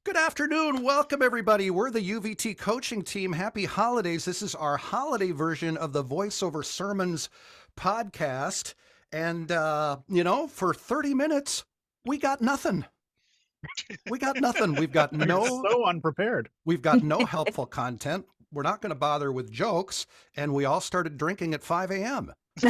Good afternoon. Welcome, everybody. We're the UVT coaching team. Happy holidays. This is our holiday version of the Voiceover Sermons podcast. And, for 30 minutes, we got nothing. We got nothing. You're so unprepared. We've got no helpful content. We're not going to bother with jokes. And we all started drinking at 5 a.m. So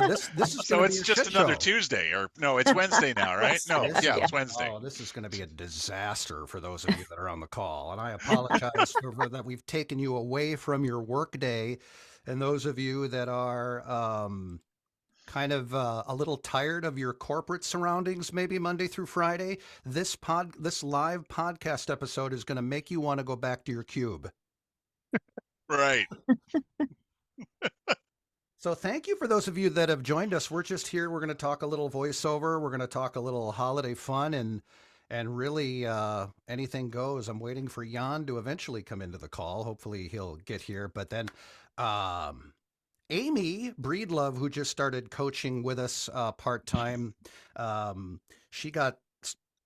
this is So going to it's be a just shit another show. Tuesday, or no, it's Wednesday now, right? No, yeah, it's Wednesday. Oh, this is going to be a disaster for those of you that are on the call. And I apologize for that we've taken you away from your work day. And those of you that are kind of a little tired of your corporate surroundings, maybe Monday through Friday, this live podcast episode is going to make you want to go back to your cube. Right. So thank you for those of you that have joined us. We're just here. We're going to talk a little voiceover. We're going to talk a little holiday fun and really anything goes. I'm waiting for Jan to eventually come into the call. Hopefully he'll get here. But then Amy Breedlove, who just started coaching with us part-time, she got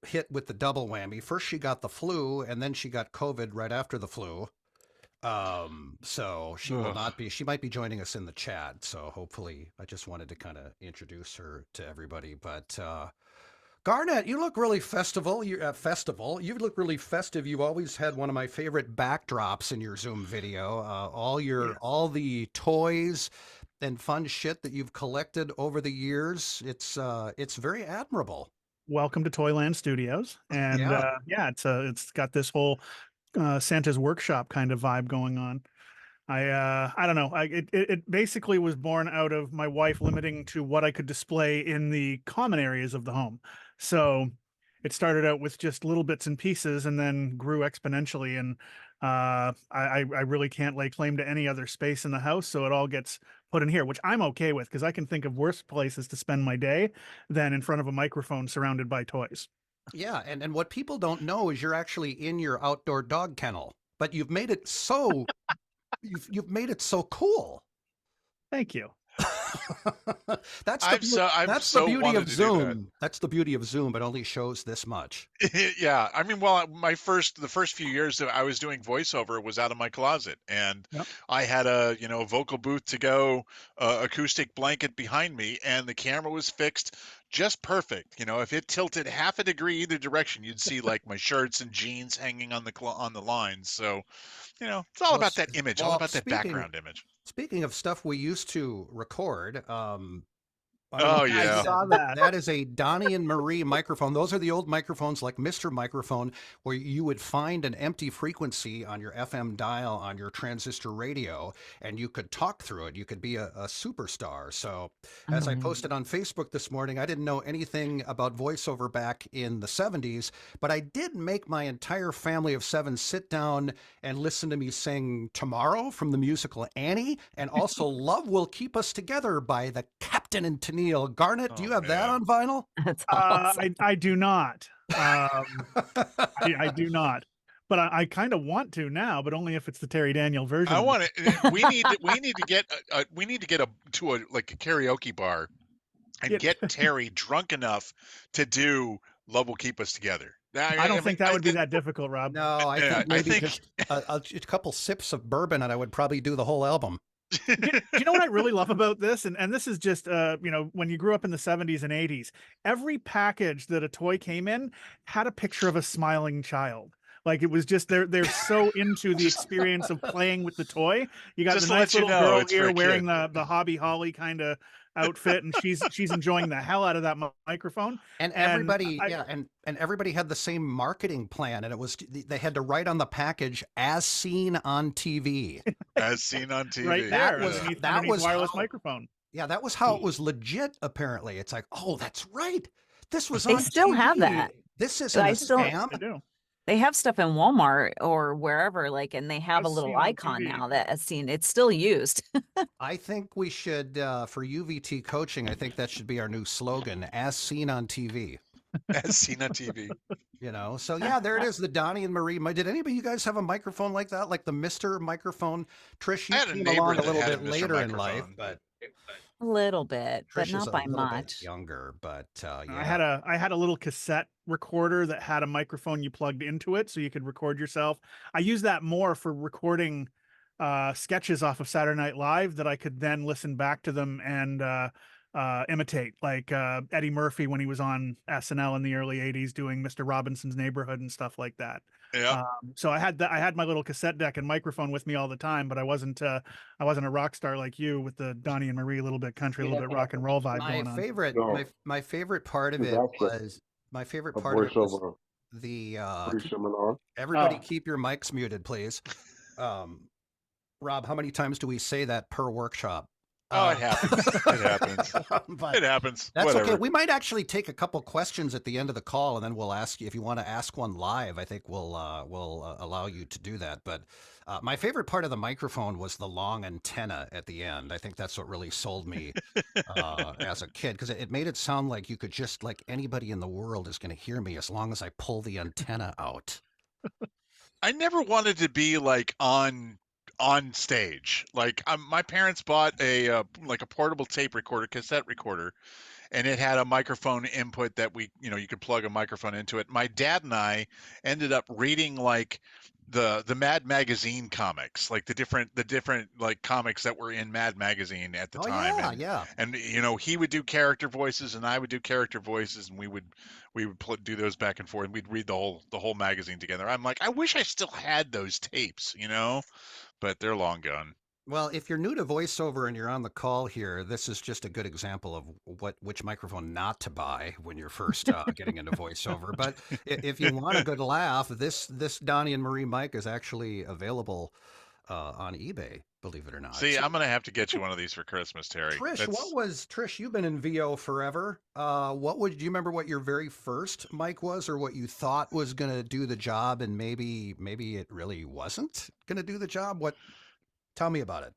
hit with the double whammy. First she got the flu, and then she got COVID right after the flu. So she will not be, she might be joining us in the chat. So hopefully I just wanted to kind of introduce her to everybody, but, Garnet, you look really festival. You look really festive. You always had one of my favorite backdrops in your Zoom video. All the toys and fun shit that you've collected over the years. It's very admirable. Welcome to Toyland Studios, and Yeah. it's got this whole Santa's workshop kind of vibe going on. I don't know. It basically was born out of my wife limiting to what I could display in the common areas of the home. So it started out with just little bits and pieces, and then grew exponentially. And I really can't lay claim to any other space in the house, so it all gets put in here, which I'm okay with because I can think of worse places to spend my day than in front of a microphone surrounded by toys. Yeah, and what people don't know is you're actually in your outdoor dog kennel, but you've made it so you've made it so cool. Thank you. That's the beauty of Zoom. That's the beauty of Zoom. It only shows this much. Yeah, I mean, well, the first few years that I was doing voiceover was out of my closet, and I had a vocal booth to go, acoustic blanket behind me, and the camera was fixed just perfect. If it tilted half a degree either direction, you'd see like my shirts and jeans hanging on the lines. So, it's all about that image, all about that background image. Speaking of stuff we used to record, oh yeah, I saw that. That is a Donnie and Marie microphone. Those are the old microphones like Mr. Microphone, where you would find an empty frequency on your FM dial on your transistor radio, and you could talk through it. You could be a superstar. So as I posted on Facebook this morning, I didn't know anything about voiceover back in the 70s, but I did make my entire family of 7 sit down and listen to me sing Tomorrow from the musical Annie, and also Love Will Keep Us Together by the Captain and Neil. Garnet, do you have that on vinyl? That's awesome. I do not. I do not. But I kind of want to now, but only if it's the Terry Daniel version. I want it. We need to get to a karaoke bar and get Terry drunk enough to do "Love Will Keep Us Together." I don't think that would be that difficult, Rob. No, I think maybe just a couple sips of bourbon, and I would probably do the whole album. Do you know what I really love about this? And this is just, when you grew up in the 70s and 80s, every package that a toy came in had a picture of a smiling child. Like it was just, they're so into the experience of playing with the toy. You got the nice little girl here wearing the Hobby Holly kind of outfit, and she's enjoying the hell out of that microphone. And everybody, and everybody had the same marketing plan, and it was they had to write on the package "as seen on TV." As seen on TV. Right there. That was wireless microphone. Yeah, that was how it was legit. Apparently, it's like, oh, that's right. This was. They still have that. This isn't a scam. I do. They have stuff in Walmart or wherever, and they have a little icon now that as seen. It's still used. I think we should, for UVT coaching, I think that should be our new slogan: "As seen on TV." As seen on TV. You know, so yeah, there it is. The Donnie and Marie. Did anybody of you guys have a microphone like that, like the Mr. Microphone? Trish, I you had a came neighbor along a that little had a bit Mr. later in life, Microphone. but A little bit, but Trish is not a by little bit much. younger. But I yeah, had a little cassette recorder that had a microphone you plugged into it so you could record yourself. I use that more for recording sketches off of Saturday Night Live that I could then listen back to them and imitate, like Eddie Murphy when he was on SNL in the early 80s doing Mr. Robinson's Neighborhood and stuff like that. Yep. So I had my little cassette deck and microphone with me all the time, but I wasn't a rock star like you with the Donnie and Marie, a little bit country, a little bit rock and roll vibe my going on. favorite, No, my favorite part of it's it actually was my favorite a part of it was voiceover the pre-seminar. everybody keep your mics muted, please. Rob, how many times do we say that per workshop? Oh, it happens. It happens. But It happens. that's Whatever. okay. We might actually take a couple questions at the end of the call, and then we'll ask you if you want to ask one live. I think we'll allow you to do that. But my favorite part of the microphone was the long antenna at the end. I think that's what really sold me as a kid, because it made it sound like you could just, like, anybody in the world is going to hear me as long as I pull the antenna out. I never wanted to be like on stage. Like my parents bought a like a portable tape recorder, cassette recorder, and it had a microphone input that you could plug a microphone into it. My dad and I ended up reading like the Mad Magazine comics, like the different like comics that were in Mad Magazine at the Oh time, yeah, yeah. and he would do character voices and I would do character voices, and we would do those back and forth, and we'd read the whole magazine together. I'm like, I wish I still had those tapes, but they're long gone. Well, if you're new to voiceover and you're on the call here, this is just a good example of which microphone not to buy when you're first getting into voiceover. But if you want a good laugh, this Donnie and Marie mic is actually available on eBay, believe it or not. See, So, I'm gonna have to get you one of these for Christmas, Terry. Trish? You've been in VO forever. Do you remember what your very first mic was, or what you thought was going to do the job, and maybe it really wasn't going to do the job? Tell me about it.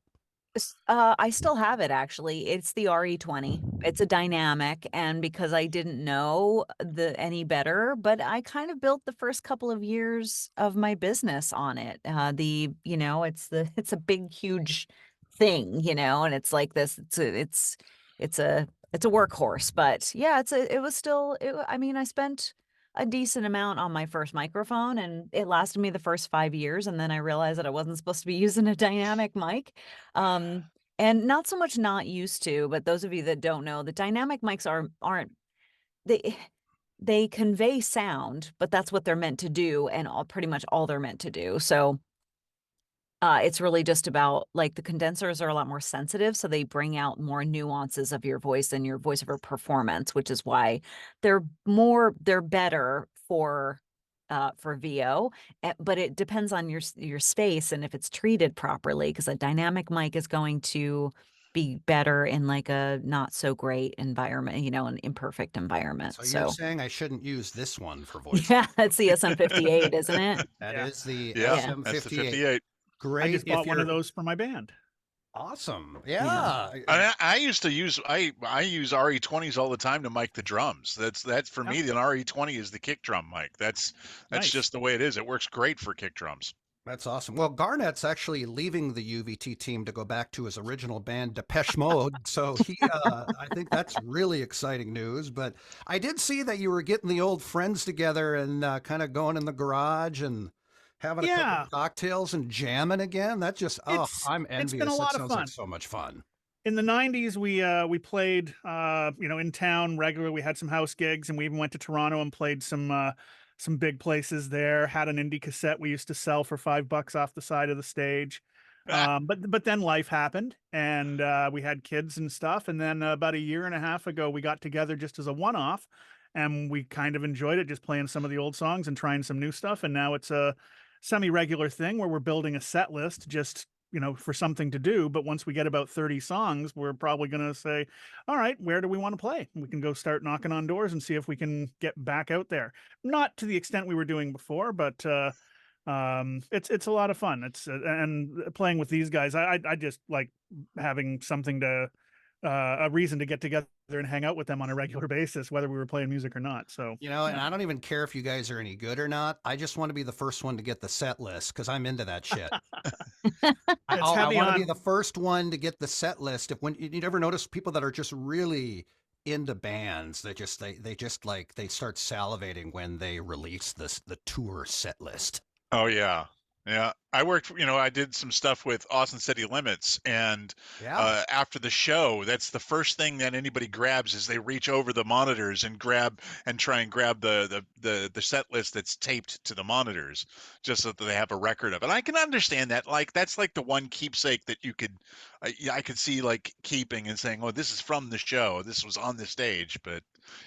I still have it, actually. It's the RE20. It's a dynamic, and because I didn't know any better, but I kind of built the first couple of years of my business on it. It's a big, huge thing, and it's like this. It's a workhorse, but yeah, I mean, I spent a decent amount on my first microphone, and it lasted me the first 5 years, and then I realized that I wasn't supposed to be using a dynamic mic. And not so much not used to, but those of you that don't know, the dynamic mics aren't they convey sound, but that's what they're meant to do, and pretty much all they're meant to do. So it's really just about, like, the condensers are a lot more sensitive, so they bring out more nuances of your voice and your voiceover performance, which is why they're better for VO. But it depends on your space and if it's treated properly, because a dynamic mic is going to be better in like a not so great environment, an imperfect environment. So you're saying I shouldn't use this one for voice? Yeah, it's the SM58, isn't it? That is the Yeah, SM58. that's the 58. Great. I just bought one of those for my band. Awesome. Yeah. I used to use I use RE20s all the time to mic the drums. That's for me. The RE20 is the kick drum mic. That's Nice. just the way it is. It works great for kick drums. That's awesome. Well, Garnett's actually leaving the UVT team to go back to his original band, Depeche Mode. So I think that's really exciting news. But I did see that you were getting the old friends together and kind of going in the garage and having a couple of cocktails and jamming again. That just, I'm envious. It's been a lot of fun. Like so much fun. In the 90s, we played, in town regularly. We had some house gigs, and we even went to Toronto and played some big places there. Had an indie cassette we used to sell for $5 off the side of the stage. But then life happened, and we had kids and stuff. And then about a year and a half ago, we got together just as a one-off, and we kind of enjoyed it, just playing some of the old songs and trying some new stuff. And now it's a semi-regular thing where we're building a set list just for something to do. But once we get about 30 songs, we're probably going to say, all right, where do we want to play? We can go start knocking on doors and see if we can get back out there. Not to the extent we were doing before, but it's a lot of fun. And playing with these guys, I just like having something to a reason to get together and hang out with them on a regular basis, whether we were playing music or not. So, You know, and I don't even care if you guys are any good or not. I just want to be the first one to get the set list because I'm into that shit. I it's heavy want to on. be the first one to get the set list. If when you ever notice people that are just really into bands, they just like they start salivating when they release the tour set list. Oh yeah. Yeah. I worked, I did some stuff with Austin City Limits, and Yeah. after the show, that's the first thing that anybody grabs is they reach over the monitors and try and grab the set list that's taped to the monitors, just so that they have a record of it. I can understand that. Like that's like the one keepsake that I could see like keeping and saying, "Oh, this is from the show. This was on the stage." But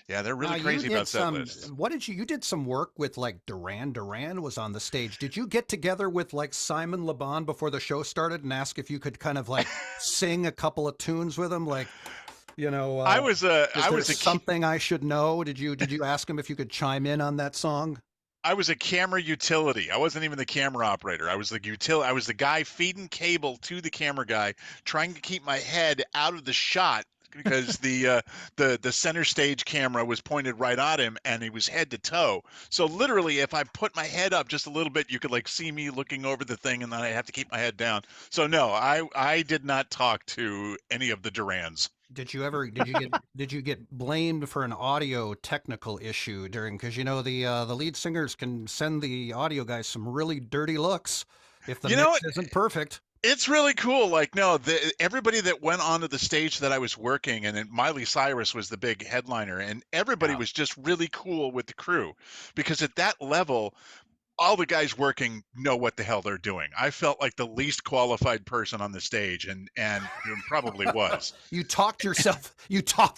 yeah, they're Now really you crazy about did set some. lists. What did you did some work with like Duran Duran was on the stage. Did you get together with like Simon Le Bon before the show started and ask if you could kind of like sing a couple of tunes with him? Like, you know, I was a is I there was a key, something I should know? Did you ask him if you could chime in on that song? I was a camera utility. I wasn't even the camera operator. I was I was the guy feeding cable to the camera guy, trying to keep my head out of the shot because the center stage camera was pointed right at him and he was head to toe. So literally, if I put my head up just a little bit, you could like see me looking over the thing, and then I have to keep my head down. So no, I did not talk to any of the Durans. Did you get blamed for an audio technical issue during because you know the lead singers can send the audio guys some really dirty looks if the You know, mix isn't perfect. it's really cool. Like, no, everybody that went onto the stage that I was working, and then Miley Cyrus was the big headliner, and everybody Yeah. was just really cool with the crew, because at that level, all the guys working know what the hell they're doing. I felt like the least qualified person on the stage, and probably was. You talked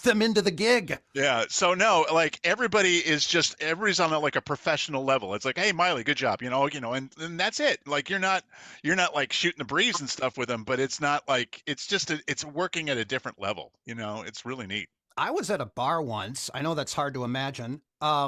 them into the gig. Yeah. So no, like everybody's on like a professional level. It's like, hey, Miley, good job. And that's it. Like you're not like shooting the breeze and stuff with them, but it's not like it's working at a different level. It's really neat. I was at a bar once. I know that's hard to imagine.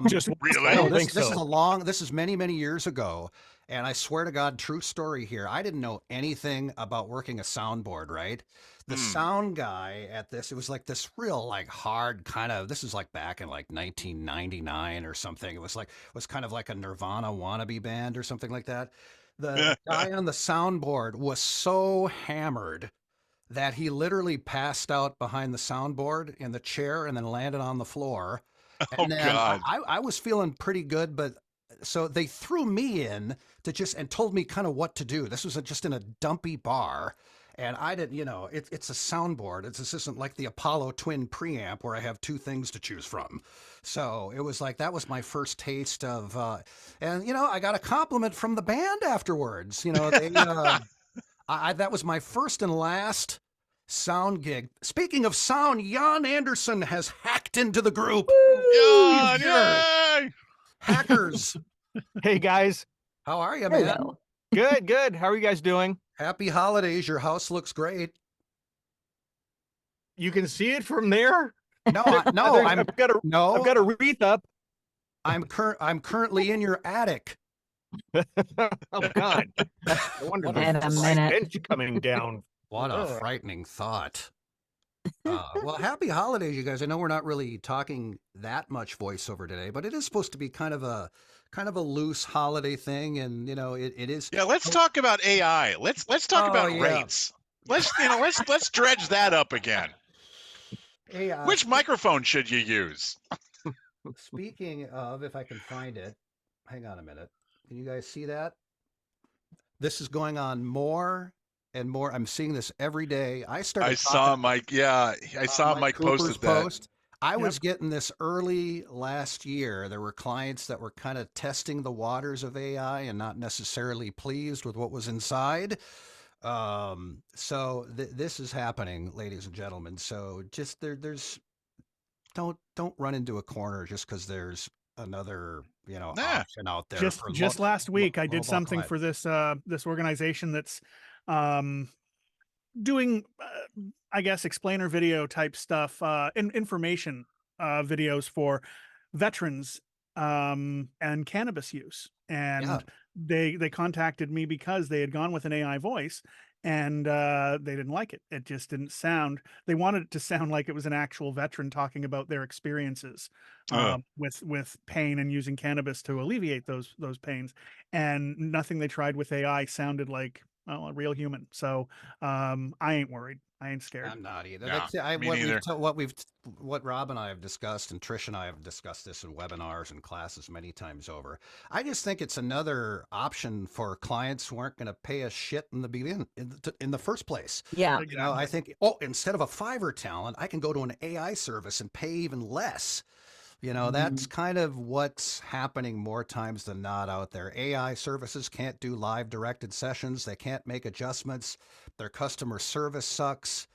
Just Really? I don't This think so. this is many, many years ago. And I swear to God, true story here. I didn't know anything about working a soundboard, right? The sound guy at this, it was like this real like hard kind of, this is like back in like 1999 or something. It was kind of like a Nirvana wannabe band or something like that. The guy on the soundboard was so hammered that he literally passed out behind the soundboard in the chair and then landed on the floor. Oh And then God. I was feeling pretty good, but so they threw me in and told me kind of what to do. This was just in a dumpy bar. And I didn't, it's a soundboard. This isn't like the Apollo Twin preamp where I have two things to choose from. So it was like, that was my first taste of, and I got a compliment from the band afterwards. That was my first and last sound gig. Speaking of sound, Jan Anderson has hacked into the group. Yeah, Here. yay! Hackers. Hey guys, How are you, man? Hello. good. How are you guys doing? Happy holidays. Your house looks great. You can see it from there. No, I'm I've got a wreath up. I'm currently in your attic. Oh God! I wonder In a there's a minute. bench coming down. What a Ugh. frightening thought. Well, happy holidays, you guys. I know we're not really talking that much voiceover today, but it is supposed to be kind of a loose holiday thing, and it is. Yeah, let's talk about AI. Let's talk about yeah. rates. Let's dredge that up again. Hey, Which microphone should you use? speaking of, if I can find it, hang on a minute. Can you guys see that? This is going on more and more. I'm seeing this every day. I saw Mike. Yeah, I saw Mike Cooper's posted that. post. I was getting this early last year. There were clients that were kind of testing the waters of AI and not necessarily pleased with what was inside. So this is happening, ladies and gentlemen. So just there's don't run into a corner just because there's another option out there. Just last week, I did mobile something client. for this organization that's doing I guess explainer video type stuff, information videos for veterans and cannabis use. And Yeah. they contacted me because they had gone with an AI voice and they didn't like it. It just didn't sound. They wanted it to sound like it was an actual veteran talking about their experiences with pain and using cannabis to alleviate those pains. And nothing they tried with AI sounded like, well, a real human. So I ain't worried. I ain't scared. I'm not either. Yeah, That's me neither. what Rob and I have discussed, and Trish and I have discussed this in webinars and classes many times over. I just think it's another option for clients who aren't going to pay us shit in the beginning, in the first place. Yeah. You know, I think, instead of a Fiverr talent, I can go to an AI service and pay even less. You know, that's kind of what's happening more times than not out there. AI services can't do live directed sessions. They can't make adjustments. Their customer service sucks.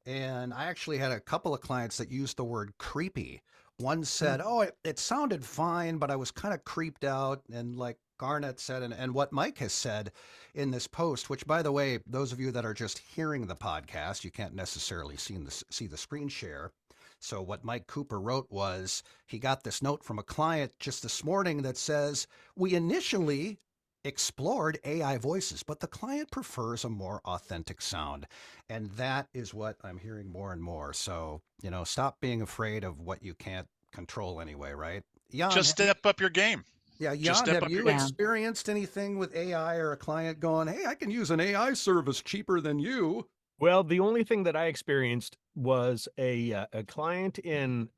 And I actually had a couple of clients that used the word creepy. One said, oh, it sounded fine, but I was kind of creeped out. And like Garnet said, and what Mike has said in this post, which, by the way, those of you that are just hearing the podcast, you can't necessarily see the screen share. So what Mike Cooper wrote was he got this note from a client just this morning that says, we initially explored AI voices, but the client prefers a more authentic sound. And that is what I'm hearing more and more. So, you know, stop being afraid of what you can't control anyway, right? Jan, Just step up your game. yeah, Just Jan, step have up your you game. experienced anything with AI or a client going, hey, I can use an AI service cheaper than you? Well, the only thing that I experienced was a client in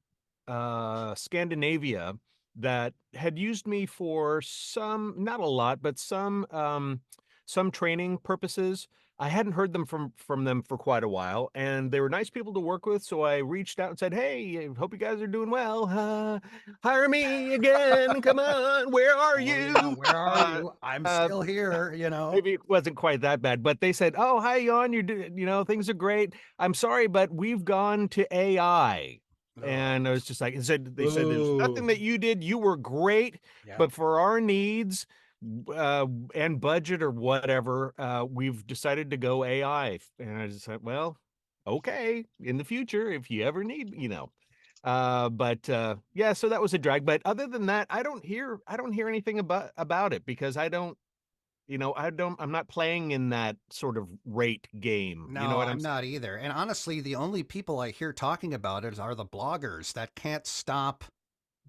Scandinavia that had used me for some, not a lot, but some training purposes. I hadn't heard them from them for quite a while, and they were nice people to work with. So I reached out and said, "Hey, I hope you guys are doing well. Hire me again. Come on, where are you? Yeah, where are you? I'm still here, you know. Maybe it wasn't quite that bad, but they said, "Oh, hi, Jan. Things are great. I'm sorry, but we've gone to AI." And I was just like, they said, "There's nothing that you did. You were great, Yeah. but for our needs and budget or whatever, we've decided to go AI." And I just said, "Well, okay, in the future, if you ever need, yeah, so that was a drag. But other than that, I don't hear anything about it because I'm not playing in that sort of rate game. No, You know what I'm I'm not either. And honestly, the only people I hear talking about it are the bloggers that can't stop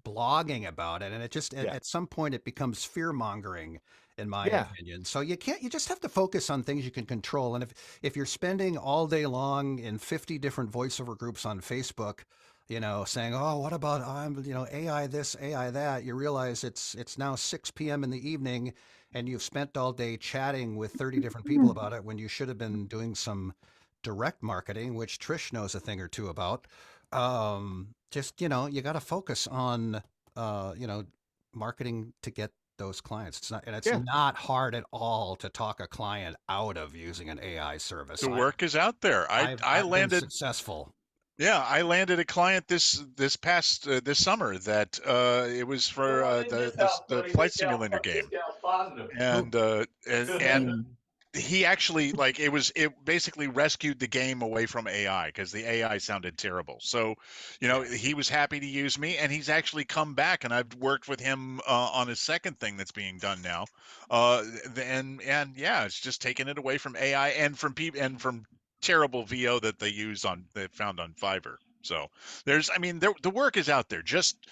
blogging about it. And it just, Yeah. at some point, it becomes fear mongering, in my Yeah. opinion. So you just have to focus on things you can control. And if you're spending all day long in 50 different voiceover groups on Facebook, you know, saying, oh, what about, AI this, AI that, you realize it's now 6 p.m. in the evening and you've spent all day chatting with 30 different people about it when you should have been doing some direct marketing, which Trish knows a thing or two about. Just, you got to focus on, marketing to get those clients. It's Yeah. not hard at all to talk a client out of using an AI service. The work is out there. I I've landed been successful. Yeah, I landed a client this past this summer that it was for the flight simulator game, and he actually it basically rescued the game away from AI because the AI sounded terrible. So, he was happy to use me, and he's actually come back, and I've worked with him on his second thing that's being done now, and yeah, it's just taking it away from AI and from people and from terrible VO that they found on Fiverr. So the work is out there. Just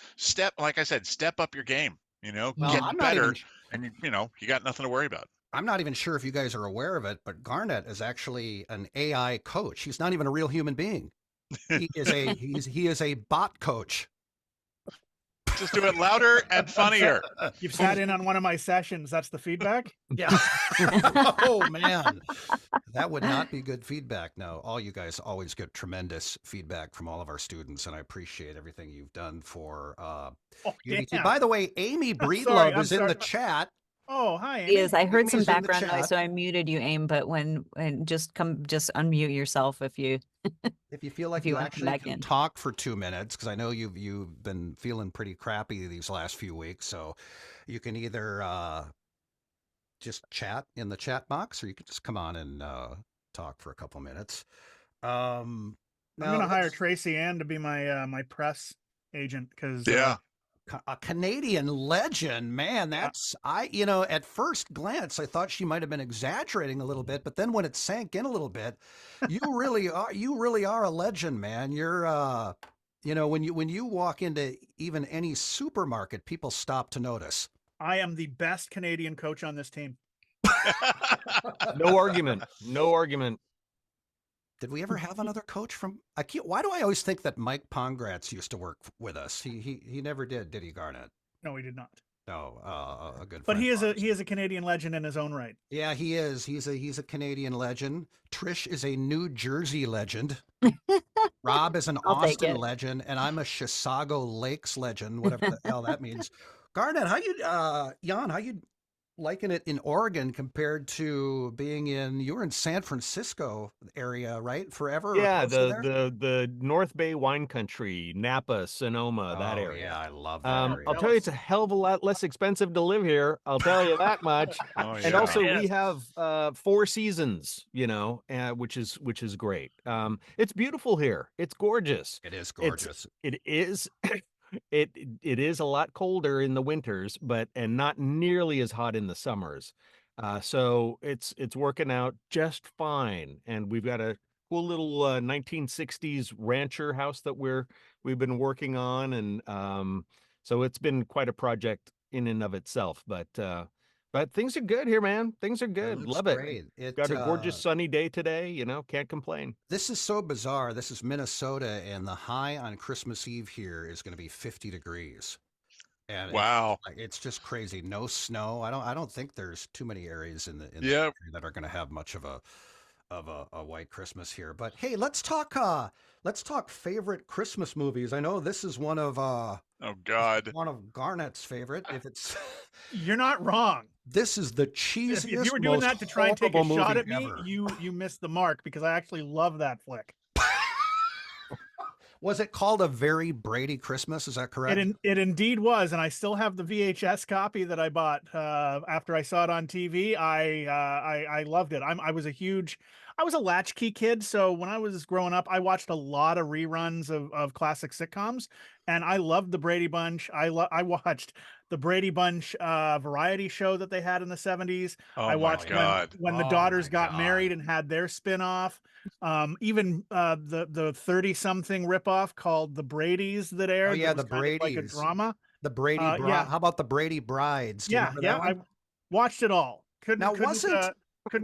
like I said, step up your game. Well, get I'm not better, even and you got nothing to worry about. I'm not even sure if you guys are aware of it, but Garnet is actually an AI coach. He's not even a real human being. He is a bot coach. Just do it louder and funnier. You've sat in on one of my sessions. That's the feedback. Yeah. Oh man, that would not be good feedback. No, all you guys always get tremendous feedback from all of our students, and I appreciate everything you've done for UVT. Damn. By the way, Amy Breedlove sorry, is in sorry. the chat. Oh, hi, Amy. Is I heard Amy's some in the background noise, chat. so I muted you, Aim. But just unmute yourself if you If you feel like if you you wanna come actually back can in. talk for 2 minutes, because I know you've been feeling pretty crappy these last few weeks, so you can either just chat in the chat box, or you can just come on and talk for a couple minutes. I'm gonna hire Tracy Ann to be my my press agent because Yeah. A Canadian legend, man. Yeah. That's at first glance, I thought she might have been exaggerating a little bit, but then when it sank in a little bit, you really are a legend, man. You're, when you walk into even any supermarket, people stop to notice. I am the best Canadian coach on this team. No argument. No argument. Did we ever have another coach from? Why do I always think that Mike Pongratz used to work with us? He never did he, Garnet? No, he did not. No, a good. But friend of ours. he is a Canadian legend in his own right. Yeah, he is. He's a Canadian legend. Trish is a New Jersey legend. Rob is an I'll take Austin it. legend, and I'm a Chisago Lakes legend, whatever the hell that means. Garnet, Jan, how you liken it in Oregon compared to you were in San Francisco area, right? Forever? Yeah, or close to there? the North Bay wine country, Napa, Sonoma, that Oh, area. yeah, I love that area. I'll tell you, it's a hell of a lot less expensive to live here. I'll tell you that much. Oh, And yeah. also, Yes. we have 4 seasons, which is great. It's beautiful here. It's gorgeous. It is gorgeous. It is. It is a lot colder in the winters, and not nearly as hot in the summers. So it's working out just fine. And we've got a cool little 1960s rancher house that we've been working on, and so it's been quite a project in and of itself. But things are good here, man. Things are good. looks Love it. great. Got a gorgeous sunny day today. Can't complain. This is so bizarre. This is Minnesota, and the high on Christmas Eve here is going to be 50 degrees. And Wow. it's just crazy. No snow. I don't think there's too many areas in the Yeah. country that are going to have much of a white Christmas here. But hey, let's talk favorite Christmas movies. I know this is one of Oh God. Garnet's favorite. If it's You're not wrong. this is the cheesiest. If you were doing most that to try and take a horrible shot movie at me, ever. you missed the mark, because I actually love that flick. Was it called A Very Brady Christmas? Is that correct? It indeed was, and I still have the VHS copy that I bought after I saw it on TV. I loved it. I was a latchkey kid, so when I was growing up, I watched a lot of reruns of classic sitcoms, and I loved the Brady Bunch. I watched the Brady Bunch variety show that they had in the 70s. Oh I my watched God. when the Oh daughters my got God. married and had their spin-off. Even the 30-something ripoff called The Brady's that aired. Oh, yeah, that was the kind of like a Brady's. drama. The Brady yeah. How about the Brady Brides? Do you remember that I one? watched it all. Couldn't when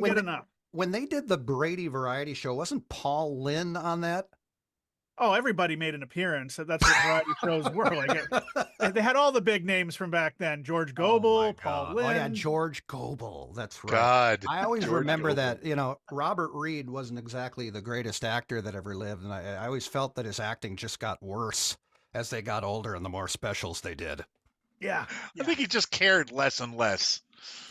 get they- enough. When they did the Brady variety show, wasn't Paul Lynn on that? Oh, everybody made an appearance. That's what variety shows were like. They had all the big names from back then: George Oh, my Gobel, Paul God. Lynn. Oh, yeah, George Gobel. That's right. God. I always George remember Gobel. that, Robert Reed wasn't exactly the greatest actor that ever lived. And I always felt that his acting just got worse as they got older and the more specials they did. Yeah. I think he just cared less and less.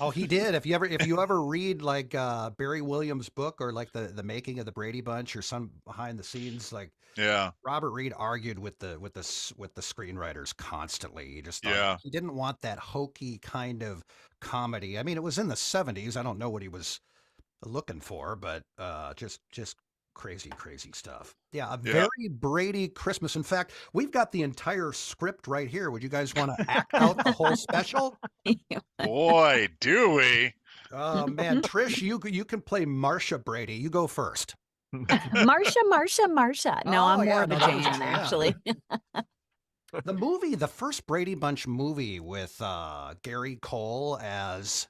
Oh, he did. If you ever read like Barry Williams' book, or like the making of the Brady Bunch, or some behind the scenes, like Yeah. Robert Reed argued with the screenwriters constantly. He just thought Yeah. he didn't want that hokey kind of comedy. I mean, it was in the 70s. I don't know what he was looking for, but just crazy stuff. Yeah, a Yeah. very Brady Christmas. In fact, we've got the entire script right here. Would you guys want to act out the whole special? Boy, do we. Oh man, Trish, you can play Marcia Brady. You go first. Marsha. No, Oh, I'm more yeah, of a no, that was Jan, Jan. actually. The first Brady Bunch movie with Gary Cole as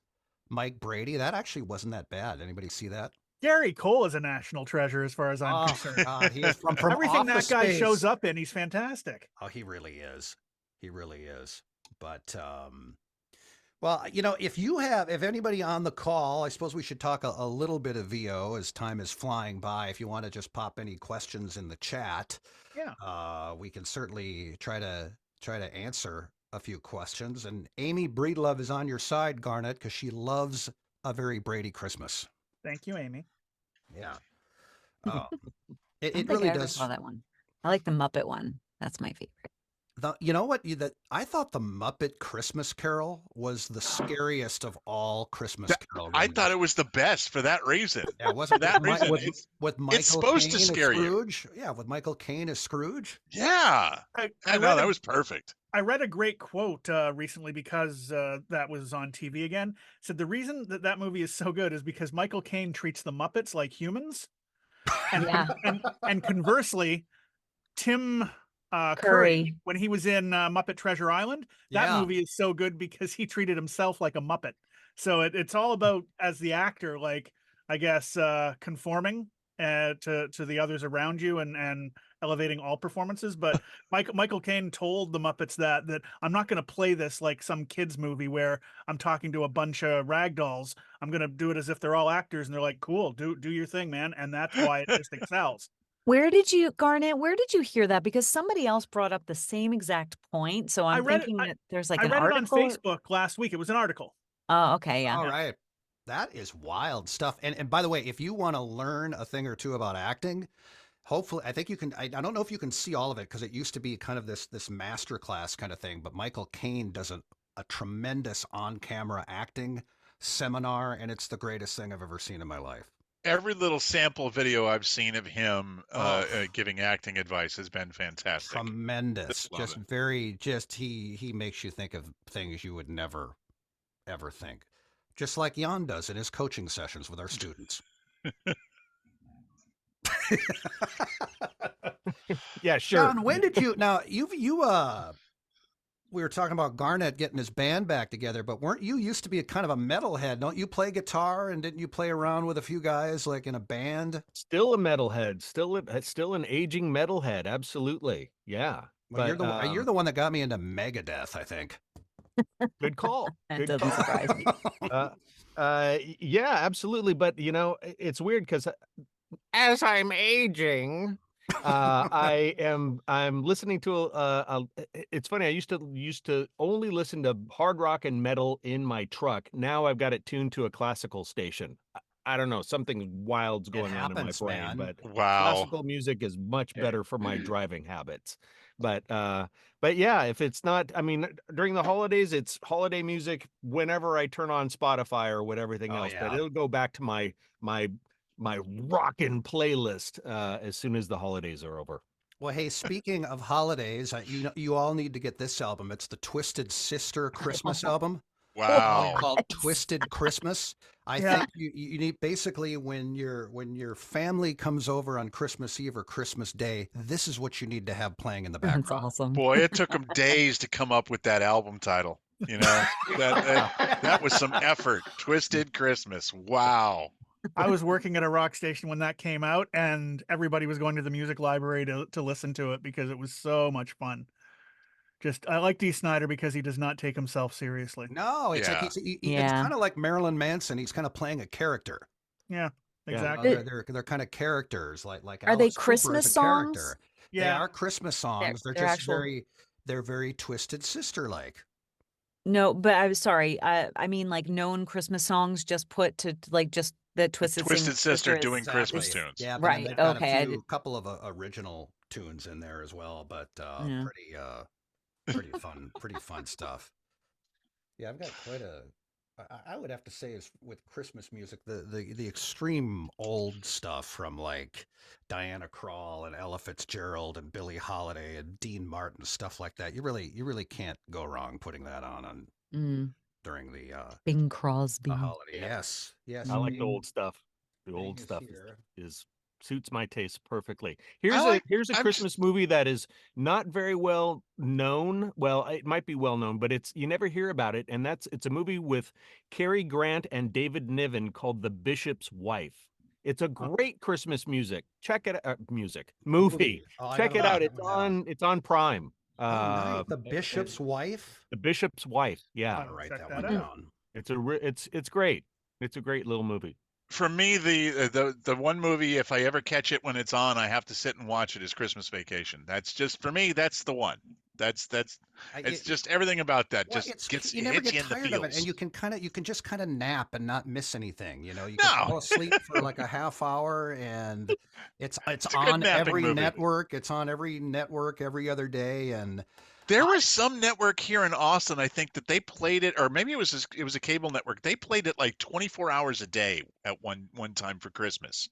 Mike Brady, that actually wasn't that bad. Anybody see that? Gary Cole is a national treasure as far as I'm Oh concerned. God, he is from Everything that Office guy Space. shows up in, he's fantastic. Oh, he really is. He really is. But well, if anybody on the call, I suppose we should talk a little bit of VO as time is flying by. If you want to just pop any questions in the chat, Yeah. we can certainly try to answer a few questions. And Amy Breedlove is on your side, Garnet, because she loves A Very Brady Christmas. Thank you, Amy. Yeah. I It don't think really I ever does. saw that one. I like the Muppet one. That's my favorite. You know what? I thought the Muppet Christmas Carol was the scariest of all Christmas Carol I thought it renditions. was the best for that reason. Yeah, For wasn't that reason, with it's Michael supposed to Caine as scare you. Scrooge? Yeah, with Michael Caine as Scrooge. Yeah. I No, read that was perfect. I read a great quote recently because that was on TV again. Said the reason that that movie is so good is because Michael Caine treats the Muppets like humans, and Yeah. and conversely, Tim Curry, Curry. when he was in Muppet Treasure Island, that Yeah. movie is so good because he treated himself like a Muppet. So it's all about, as the actor, like, I guess, conforming to the others around you and elevating all performances. But Michael Caine told the Muppets that I'm not going to play this like some kids movie where I'm talking to a bunch of rag dolls. I'm going to do it as if they're all actors, and they're like, cool, do your thing, man. And that's why it just excels. Garnet, where did you hear that? Because somebody else brought up the same exact point. So I'm thinking that there's like I an read it on article. Facebook last week. It was an article. Oh, okay, yeah. All right. That is wild stuff. And by the way, if you want to learn a thing or two about acting, hopefully, I think you can. I don't know if you can see all of it because it used to be kind of this master class kind of thing. But Michael Caine does a tremendous on camera acting seminar, and it's the greatest thing I've ever seen in my life. Every little sample video I've seen of him Oh. giving acting advice has been fantastic. Tremendous. Love Just it. very, just he makes you think of things you would never, ever think. Just like Jan does in his coaching sessions with our students. Yeah, sure. John, when did you now we were talking about Garnet getting his band back together, but weren't you used to be a kind of a metalhead? Don't you play guitar and didn't you play around with a few guys like in a band? Still a metalhead, still an aging metalhead. Absolutely. Yeah. Well, But you're the one that got me into Megadeth, I think. good call. That Good doesn't call. surprise me. Yeah, absolutely. But it's weird because as I'm aging, I'm listening to it's funny. I used to only listen to hard rock and metal in my truck. Now I've got it tuned to a classical station. I don't know, something wild's going on in my happens, brain, man. but Wow. classical music is much better for my driving habits. But yeah, if it's not, I mean, during the holidays, it's holiday music whenever I turn on Spotify or what everything Oh, else. But yeah. it'll go back to my rockin' playlist as soon as the holidays are over. Well, hey, speaking of holidays, you all need to get this album. It's the Twisted Sister Christmas album. Wow. Called Twisted Christmas. I Yeah. think you need basically when your family comes over on Christmas Eve or Christmas Day, this is what you need to have playing in the That's background. awesome. Boy, it took them days to come up with that album title. You know, that was some effort. Twisted Christmas. Wow. I was working at a rock station when that came out, and everybody was going to the music library to listen to it because it was so much fun. I like Dee Snider because he does not take himself seriously. No, it's like Yeah. it's Yeah. kind of like Marilyn Manson. He's kind of playing a character. Yeah, Yeah. exactly. They're kind of characters like Are they Alice Cooper Christmas is a songs? character. They Yeah, are Christmas songs. They're they're just actual- they're very Twisted Sister like. No, but I was sorry. I mean, like known Christmas songs just put to like just the Twisted Sister is- doing Christmas tunes. Yeah, but then Right, they've got okay, I a did- couple of original tunes in there as well, but Yeah. pretty fun stuff. Yeah, I've got quite a. I would have to say is with Christmas music, the extreme old stuff from like Diana Krall and Ella Fitzgerald and Billie Holiday and Dean Martin, stuff like that. You really can't go wrong putting that on Mm, during the Bing Crosby. holiday. Yeah. Yes. I like the Bing- old stuff. The Bing old is stuff here. is suits my taste perfectly. I'm Here's a just- Christmas movie that is not very well known. Well, it might be well known, but you never hear about it. And it's a movie with Cary Grant and David Niven called The Bishop's Wife. It's a great Christmas movie. Oh, I Check gotta it write out. that one down. It's on Prime. Oh, nice. The Bishop's Wife. The Bishop's Wife. I'm Yeah, gonna write check that that one out. down. it's great. It's a great little movie. For me, the one movie, if I ever catch it when it's on, I have to sit and watch it, is Christmas Vacation. That's just, for me, that's the one. It's just everything about that Well, just you never hits get you in the tired of it, and feels. you can just kind of nap and not miss anything. You know, you No. can fall asleep for like a half hour, and it's a good on napping every movie. network. It's on every network every other day, and There was some network here in Austin, I think, that they played it, or maybe it was a cable network. They played it like 24 hours a day at one time for Christmas.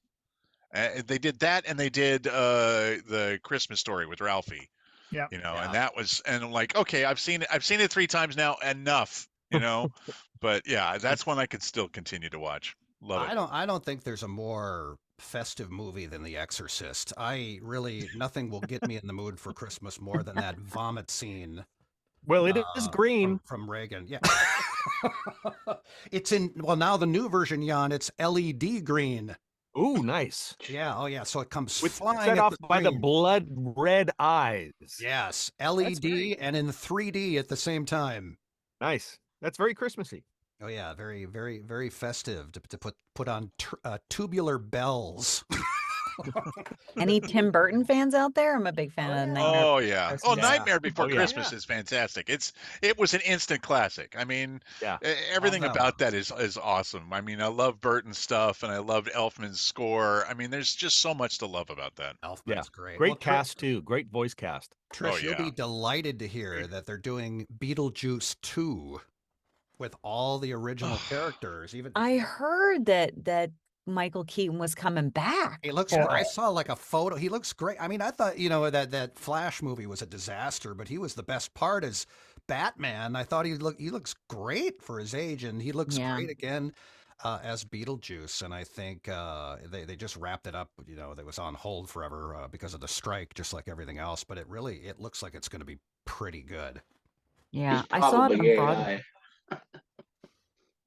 They did that, and they did the Christmas Story with Ralphie. Yeah. And that was, and I'm like, okay, I've seen it 3 times now, enough, but yeah, that's one I could still continue to watch. Love it. I don't think there's a more festive movie than The Exorcist. Nothing will get me in the mood for Christmas more than that vomit scene. Well, it is green from Reagan. Yeah. It's now the new version, Jan, it's LED green. Ooh, nice. Yeah. Oh, yeah. So it comes With flying set at off by the screen. blood red eyes. Yes, LED and in 3D at the same time. Nice. That's very Christmassy. Oh yeah, very, very, very festive to put on tubular bells. Any Tim Burton fans out there? I'm a big fan of Nightmare. Oh yeah. Christmas. Oh, Nightmare Before Oh, yeah. Christmas is fantastic. It was an instant classic. I mean, Yeah. everything that about that is awesome. I mean, I love Burton's stuff, and I loved Elfman's score. I mean, there's just so much to love about that. Elfman's great. Great cast too. Great voice cast. Trish, you'll be delighted to hear that they're doing Beetlejuice 2 with all the original characters. Even I heard that Michael Keaton was coming back. he looks. I saw like a photo. He looks great. I mean, I thought that Flash movie was a disaster, but he was the best part as Batman. I thought he looks great for his age, and he looks great again as Beetlejuice. And I think they just wrapped it up. That was on hold forever because of the strike, just like everything else. But it looks like it's going to be pretty good. Yeah, I saw it on Broadway.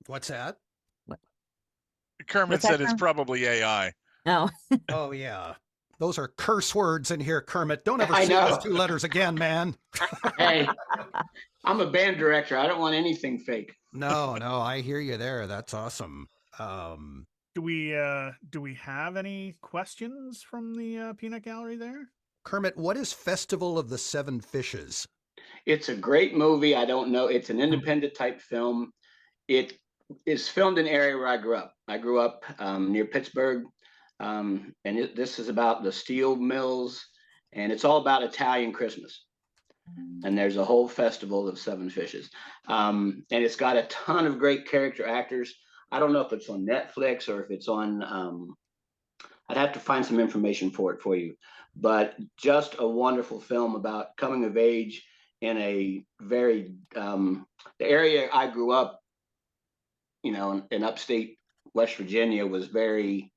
What's that? Kermit said it's probably AI. No. Oh yeah. Those are curse words in here, Kermit. Don't ever say those 2 letters again, man. Hey, I'm a band director. I don't want anything fake. No, I hear you there. That's awesome. Do we have any questions from the peanut gallery there? Kermit, what is Festival of the Seven Fishes? It's a great movie. I don't know. It's an independent type film. It is filmed in an area where I grew up. I grew up near Pittsburgh, and this is about the steel mills, and it's all about Italian Christmas. And there's a whole festival of 7 fishes, and it's got a ton of great character actors. I don't know if it's on Netflix or if it's on. I'd have to find some information for you, but just a wonderful film about coming of age in a very the area I grew up. In upstate West Virginia was very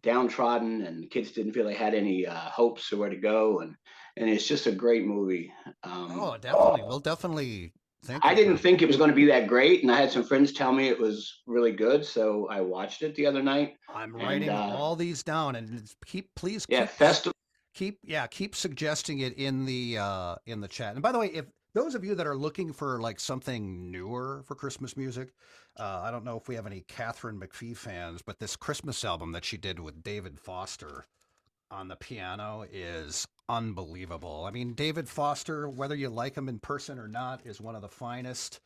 downtrodden, and the kids didn't feel they had any hopes or where to go, and it's just a great movie. Definitely. We'll definitely think. I didn't think it was going to be that great, and I had some friends tell me it was really good, so I watched it the other night. I'm writing all these down, and please keep suggesting it in the chat. And by the way, if those of you that are looking for like something newer for Christmas music, I don't know if we have any Catherine McPhee fans, but this Christmas album that she did with David Foster on the piano is unbelievable. I mean, David Foster, whether you like him in person or not, is one of the finest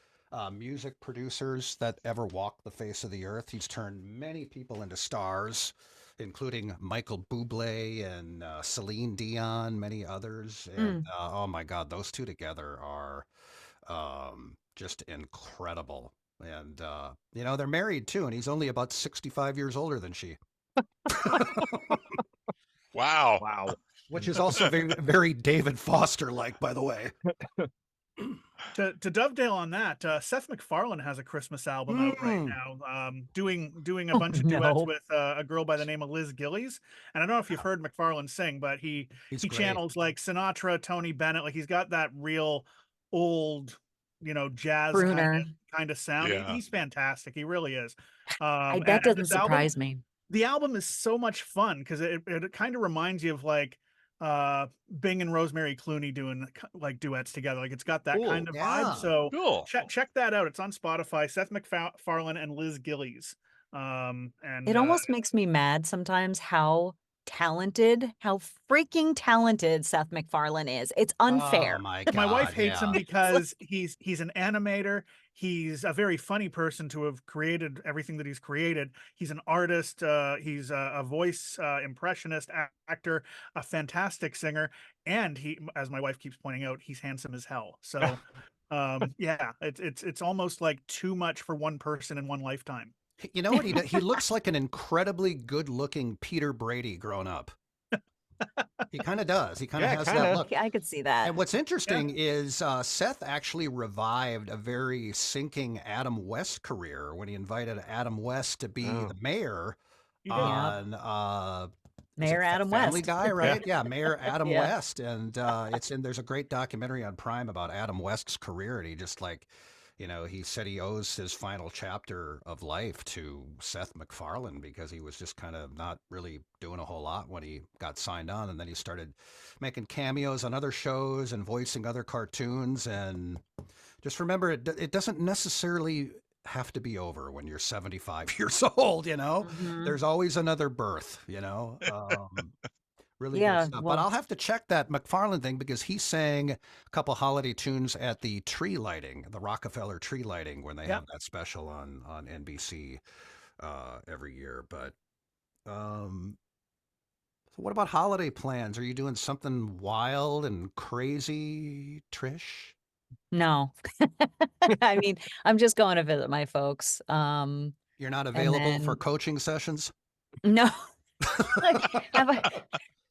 music producers that ever walked the face of the earth. He's turned many people into stars, including Michael Bublé and Celine Dion, many others. And oh my God, those two together are just incredible. And, they're married too, and he's only about 65 years older than she. Wow. Which is also very, very David Foster-like, by the way. To dovetail on that, Seth MacFarlane has a Christmas album out right now, doing a bunch of duets with a girl by the name of Liz Gillies. And I don't know if you've heard MacFarlane sing, but he channels like Sinatra, Tony Bennett. Like he's got that real old, jazz kind of sound. Yeah. He's fantastic. He really is. That doesn't surprise me. The album is so much fun because it kind of reminds you of like Bing and Rosemary Clooney doing like duets together. Like it's got that kind of vibe. So check that out. It's on Spotify. Seth MacFarlane and Liz Gillies. And it almost makes me mad sometimes how how freaking talented Seth MacFarlane is. It's Oh unfair. my My wife God, hates him yeah. because he's an animator. He's a very funny person to have created everything that he's created. He's an artist. He's a voice impressionist actor, a fantastic singer, and he, as my wife keeps pointing out, he's handsome as hell. So, yeah, it's almost like too much for one person in one lifetime. You know what he does? He looks like an incredibly good-looking Peter Brady grown up. He kind of does. He kind of Yeah, has kinda. that look. I could see that. And what's interesting is Seth actually revived a very sinking Adam West career when he invited Adam West to be the mayor He did. on is Mayor it Adam Family West. Guy, right? Yeah, Mayor Adam Yeah. West, and there's a great documentary on Prime about Adam West's career, and he just he said he owes his final chapter of life to Seth MacFarlane because he was just kind of not really doing a whole lot when he got signed on, and then he started making cameos on other shows and voicing other cartoons. And just remember, it doesn't necessarily have to be over when you're 75 years old. Mhm. There's always another birth. Really Yeah, good stuff. But well- I'll have to check that MacFarlane thing because he sang a couple holiday tunes at the tree lighting, the Rockefeller tree lighting, when they have that special on NBC every year. But so what about holiday plans? Are you doing something wild and crazy, Trish? No. I mean, I'm just going to visit my folks. You're not available for then- coaching sessions? No.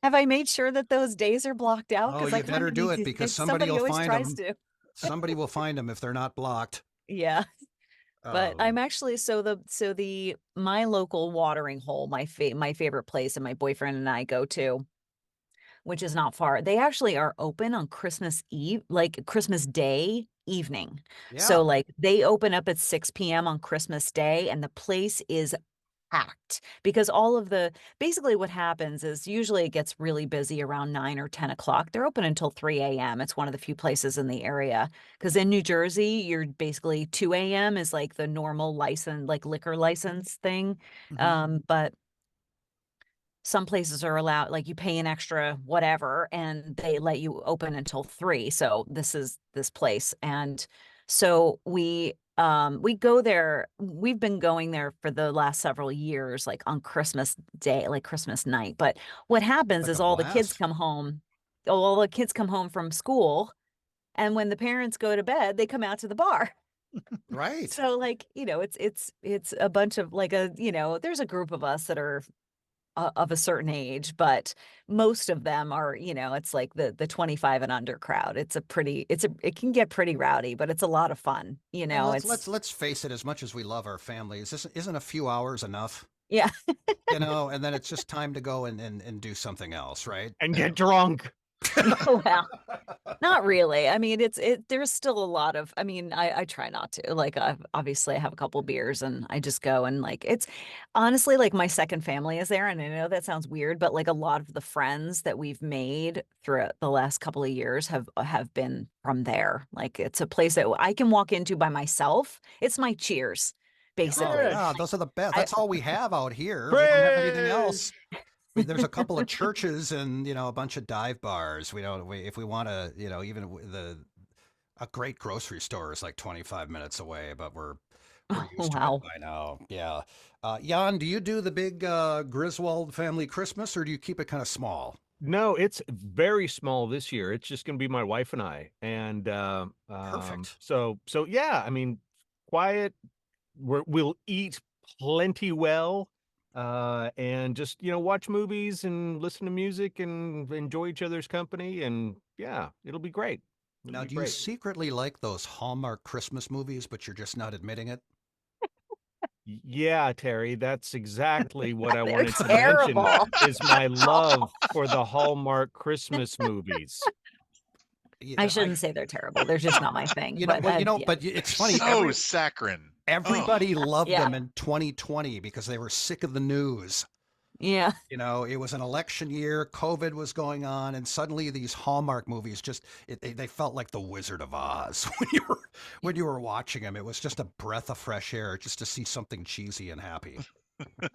Have I made sure that those days are blocked out? Oh, you better do it because somebody will always find tries them. to. Somebody will find them if they're not blocked. Yeah. But Um, I'm actually my local watering hole, my favorite place, and my boyfriend and I go to, which is not far. They actually are open on Christmas Eve, like Christmas Day evening. yeah. So like they open up at 6 p.m. on Christmas Day, and the place is packed because basically what happens is usually it gets really busy around 9 or 10 o'clock. They're open until 3 a.m. It's one of the few places in the area because in New Jersey, you're basically 2 a.m. is like the normal license, like liquor license thing. But some places are allowed, like you pay an extra whatever and they let you open until 3. So this is this place. And so we go there. We've been going there for the last several years, like on Christmas Day, like Christmas night. But what happens Like is a all the kids blast. come home. All the kids come home from school. And when the parents go to bed, they come out to the bar. Right. So like, it's a bunch of like there's a group of us that are of a certain age, but most of them are, it's like the 25 and under crowd. It can get pretty rowdy, but it's a lot of fun. And It's let's face it, as much as we love our families, isn't a few hours enough? yeah. And then it's just time to go and do something else, right? And get drunk. Well, not really. I mean, there's still a lot of, I try not to, like, obviously I have a couple beers and I just go and like, it's honestly like my second family is there. And I know that sounds weird, but like a lot of the friends that we've made throughout the last couple of years have been from there. Like it's a place that I can walk into by myself. It's my cheers, basically. Oh, yeah, those are the best. That's all we have out here. We Praise! don't have anything else. There's a couple of churches and a bunch of dive bars. If we want to, even a great grocery store is like 25 minutes away, but we're used to Wow. it by now. Yeah. Jan, do you do the big Griswold family Christmas, or do you keep it kind of small? No, it's very small this year. It's just going to be my wife and I. And Perfect. So yeah, I mean, quiet. We'll eat plenty well. And just, watch movies and listen to music and enjoy each other's company. And yeah, it'll be great. Now, do you secretly like those Hallmark Christmas movies, but you're just not admitting it? Yeah, Terry, that's exactly what I They're wanted to terrible. mention is my love for the Hallmark Christmas movies. Yeah, I shouldn't say they're terrible. They're just not my thing. but yeah. but it's funny. So saccharine. Everybody loved Yeah. them in 2020 because they were sick of the news. Yeah. It was an election year, COVID was going on, and suddenly these Hallmark movies they felt like the Wizard of Oz when you were watching them. It was just a breath of fresh air just to see something cheesy and happy.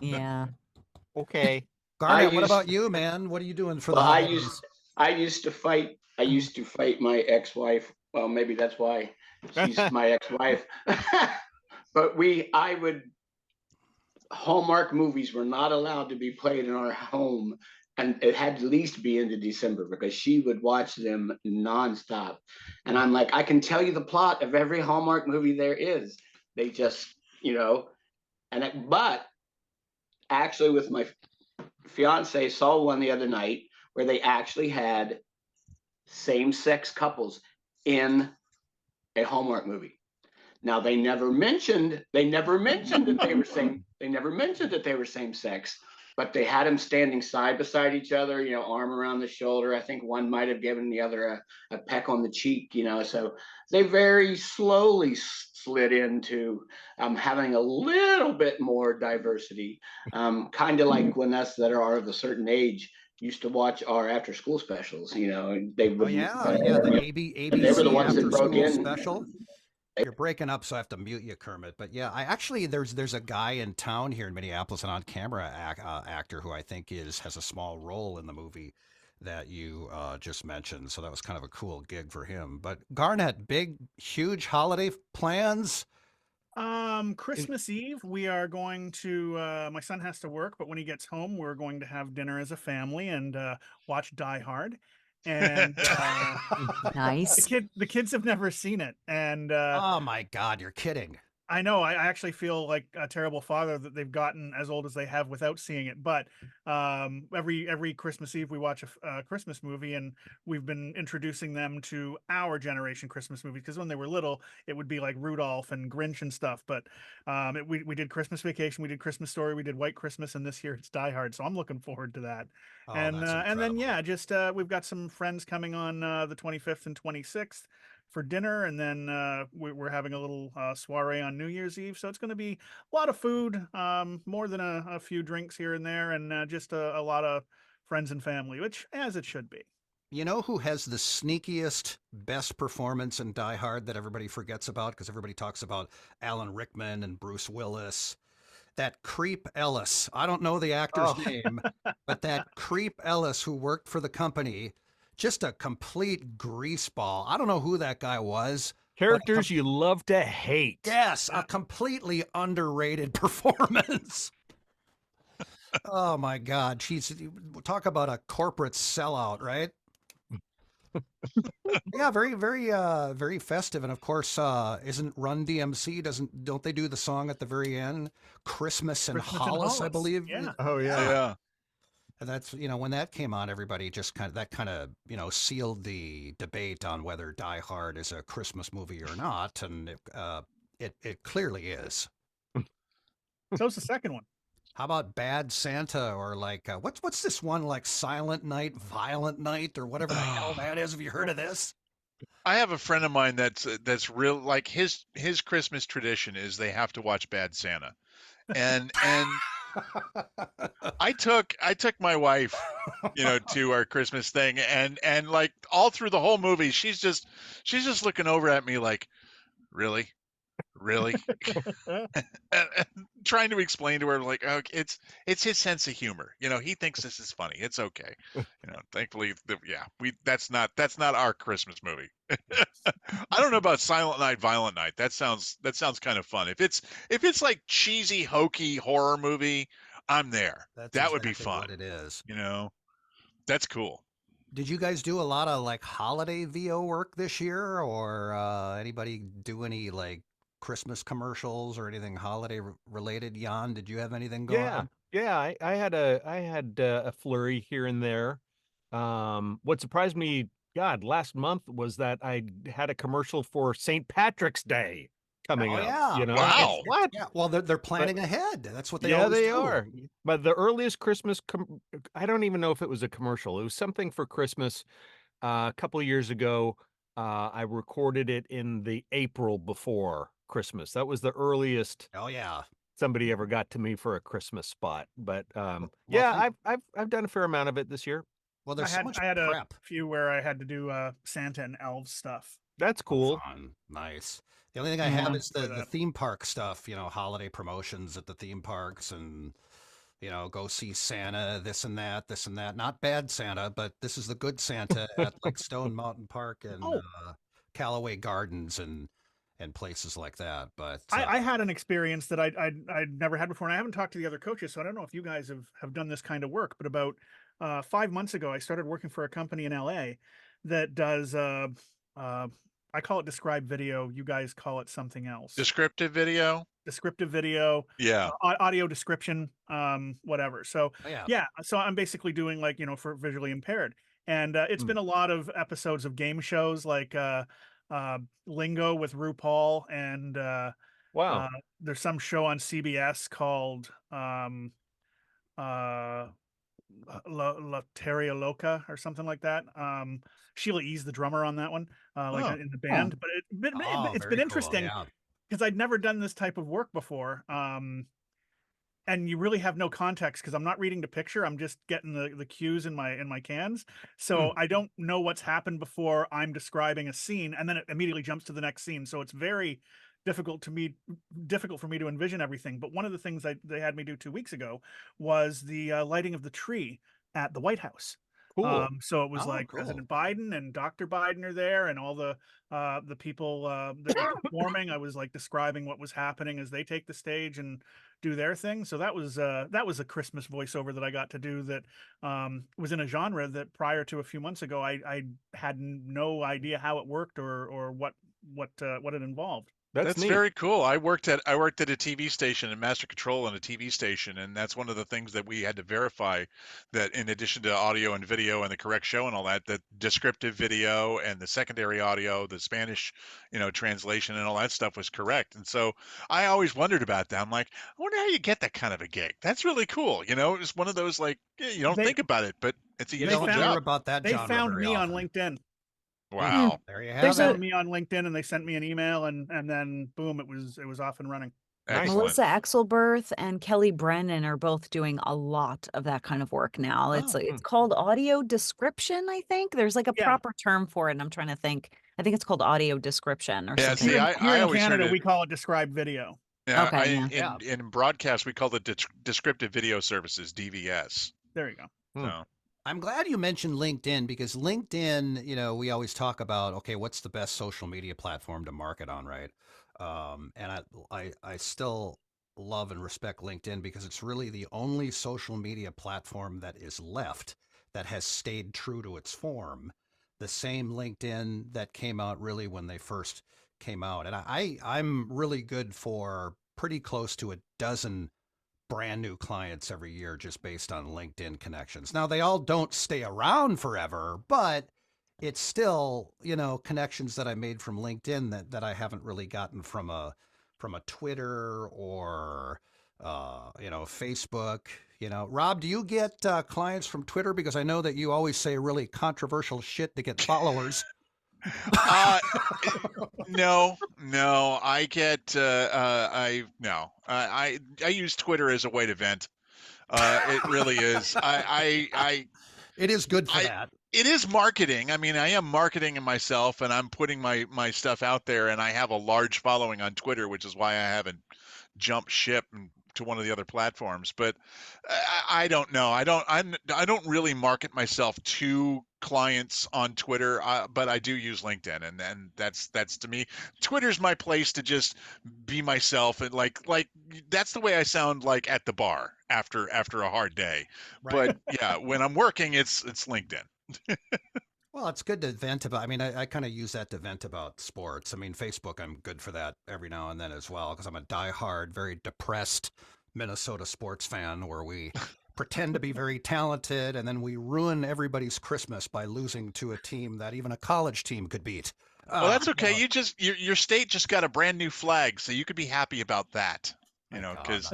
Yeah. Okay. Garnett, what used about you, man? What are you doing for the well, holidays? I used to fight. I used to fight my ex-wife. Well, maybe that's why she's my ex-wife. But I would Hallmark movies were not allowed to be played in our home, and it had to at least be into December because she would watch them nonstop. And I'm like, I can tell you the plot of every Hallmark movie there is. They just, but actually, with my fiance, saw one the other night where they actually had same-sex couples in a Hallmark movie. Now they never mentioned that they were same sex, but they had them standing side beside each other, arm around the shoulder. I think one might have given the other a peck on the cheek, so they very slowly slid into having a little bit more diversity, kind of like when us that are of a certain age used to watch our after school specials, they would. Oh yeah, the They were the ABC ones that after broke school in. special. You're breaking up, so I have to mute you, Kermit. But yeah, I actually there's a guy in town here in Minneapolis, an on-camera actor who I think has a small role in the movie that you just mentioned. So that was kind of a cool gig for him. But Garnett, big, huge holiday plans. Christmas Eve, we are going to, my son has to work, but when he gets home, we're going to have dinner as a family and watch Die Hard. And Nice. the kids have never seen it. And Oh my God, you're kidding. I know I actually feel like a terrible father that they've gotten as old as they have without seeing it. But every Christmas Eve we watch a Christmas movie, and we've been introducing them to our generation Christmas movies because when they were little, it would be like Rudolph and Grinch and stuff. But we did Christmas Vacation, we did Christmas Story, we did White Christmas, and this year it's Die Hard. So I'm looking forward to that. Oh, And that's and then incredible. just we've got some friends coming on the 25th and 26th for dinner, and then we're having a little soiree on New Year's Eve. So it's going to be a lot of food, more than a few drinks here and there, and just a lot of friends and family, which as it should be. You know who has the sneakiest, best performance in Die Hard that everybody forgets about because everybody talks about Alan Rickman and Bruce Willis? That creep Ellis. I don't know the actor's name, but that creep Ellis who worked for the company, just a complete greaseball. I don't know who that guy was. Characters you love to hate. Yes, a completely underrated performance. Oh my God. Talk about a corporate sellout, right? Yeah, very, very, very festive. And of course, isn't Run DMC, don't they do the song at the very end? Christmas in Hollis, I believe. Yeah. Oh yeah. Yeah. And that's, when that came on, everybody just kind of, sealed the debate on whether Die Hard is a Christmas movie or not. And it clearly is. So's the second one. How about Bad Santa or like what's this one like Silent Night, Violent Night, or whatever the hell that is? Have you heard of this? I have a friend of mine that's real, like his Christmas tradition is they have to watch Bad Santa. And I took my wife, to our Christmas thing, and like all through the whole movie, she's just looking over at me like, really? and trying to explain to her like, oh, it's his sense of humor. He thinks this is funny. It's okay. Thankfully, that's not our Christmas movie. I don't know about Silent Night, Violent Night. That sounds kind of fun. If it's like cheesy, hokey horror movie, I'm there. That's that would be exactly fun. what it is. That's cool. Did you guys do a lot of like holiday VO work this year, or anybody do any like Christmas commercials or anything holiday related? Jan, did you have anything going on? Yeah. I had a flurry here and there. What surprised me, God, last month was that I had a commercial for St. Patrick's Day coming up. Yeah. Wow. What? Yeah. Well, they're planning ahead. That's what they Yeah, always they do. are. But the earliest Christmas, I don't even know if it was a commercial. It was something for Christmas a couple of years ago. I recorded it in the April before Christmas. That was the earliest Oh yeah. somebody ever got to me for a Christmas spot. But Well, yeah, I've done a fair amount of it this year. Well, there's so much I had prep. a few where I had to do Santa and elves stuff. That's cool. Fun. Nice. The only thing I have is for the that. theme park stuff, holiday promotions at the theme parks and, go see Santa, this and that, this and that. Not bad Santa, but this is the good Santa at like Stone Mountain Park and Oh, Callaway Gardens and places like that. But I had an experience that I'd never had before, and I haven't talked to the other coaches, so I don't know if you guys have done this kind of work. But about 5 months ago, I started working for a company in LA that does I call it described video. You guys call it something else. Descriptive video. Descriptive video, Yeah. audio description, whatever. So yeah, yeah, so I'm basically doing like for visually impaired, and it's been a lot of episodes of game shows like Lingo with RuPaul, and Wow. there's some show on CBS called La Teria Loca or something like that. Sheila E's the drummer on that one, like Oh. in the band. But it's very been cool, interesting yeah. because I'd never done this type of work before. And you really have no context because I'm not reading the picture. I'm just getting the cues in my cans. So I don't know what's happened before I'm describing a scene, and then it immediately jumps to the next scene. So it's very difficult for me to envision everything. But one of the things they had me do 2 weeks ago was the lighting of the tree at the White House. Cool. So it was Oh, like cool. President Biden and Dr. Biden are there, and all the people that were performing. I was like describing what was happening as they take the stage and do their thing. So that was a Christmas voiceover that I got to do that was in a genre that prior to a few months ago I had no idea how it worked or what it involved. That's neat. very cool. I worked at a TV station and master control on a TV station, and that's one of the things that we had to verify, that in addition to audio and video and the correct show and all that, that descriptive video and the secondary audio, the Spanish, translation and all that stuff was correct. And so I always wondered about that. I'm like, I wonder how you get that kind of a gig. That's really cool. It's one of those like, you don't They- think about it, but it's a You useful don't hear job. about that They genre found very me on often. LinkedIn. Wow. There you They have There's it. found me on LinkedIn, and they sent me an email, and then boom, it was off and running. Nice. Excellent. Melissa Axelberth and Kelly Brennan are both doing a lot of that kind of work now. It's Oh, it's called audio description, I think. There's like a Yeah. proper term for it, and I'm trying to think. I think it's called audio description or Yeah, something. see, Here, I here in always heard Canada, it. we call it described video. Yeah, Okay, yeah. Yeah. in broadcast we call it descriptive video services, DVS. There you go. So I'm glad you mentioned LinkedIn because LinkedIn, we always talk about, okay, what's the best social media platform to market on, right? And I still love and respect LinkedIn because it's really the only social media platform that is left that has stayed true to its form. The same LinkedIn that came out really when they first came out. And I'm really good for pretty close to a dozen brand new clients every year just based on LinkedIn connections. Now, they all don't stay around forever, but it's still, connections that I made from LinkedIn that I haven't really gotten from a Twitter or, Facebook. Rob, do you get clients from Twitter? Because I know that you always say really controversial shit to get followers. no, I get I use Twitter as a way to vent. It really is. It is good for that. It is marketing. I mean, I am marketing in myself, and I'm putting my stuff out there, and I have a large following on Twitter, which is why I haven't jumped ship to one of the other platforms. But I don't know. I don't really market myself to clients on Twitter, but I do use LinkedIn, and that's to me, Twitter's my place to just be myself, and like that's the way I sound like at the bar after a hard day. Right. But yeah, when I'm working, it's LinkedIn. Well, it's good to vent about. I mean, I kind of use that to vent about sports. I mean, Facebook, I'm good for that every now and then as well, because I'm a diehard, very depressed Minnesota sports fan where we pretend to be very talented and then we ruin everybody's Christmas by losing to a team that even a college team could beat. Well, that's okay. Your state just got a brand new flag, so you could be happy about that. Because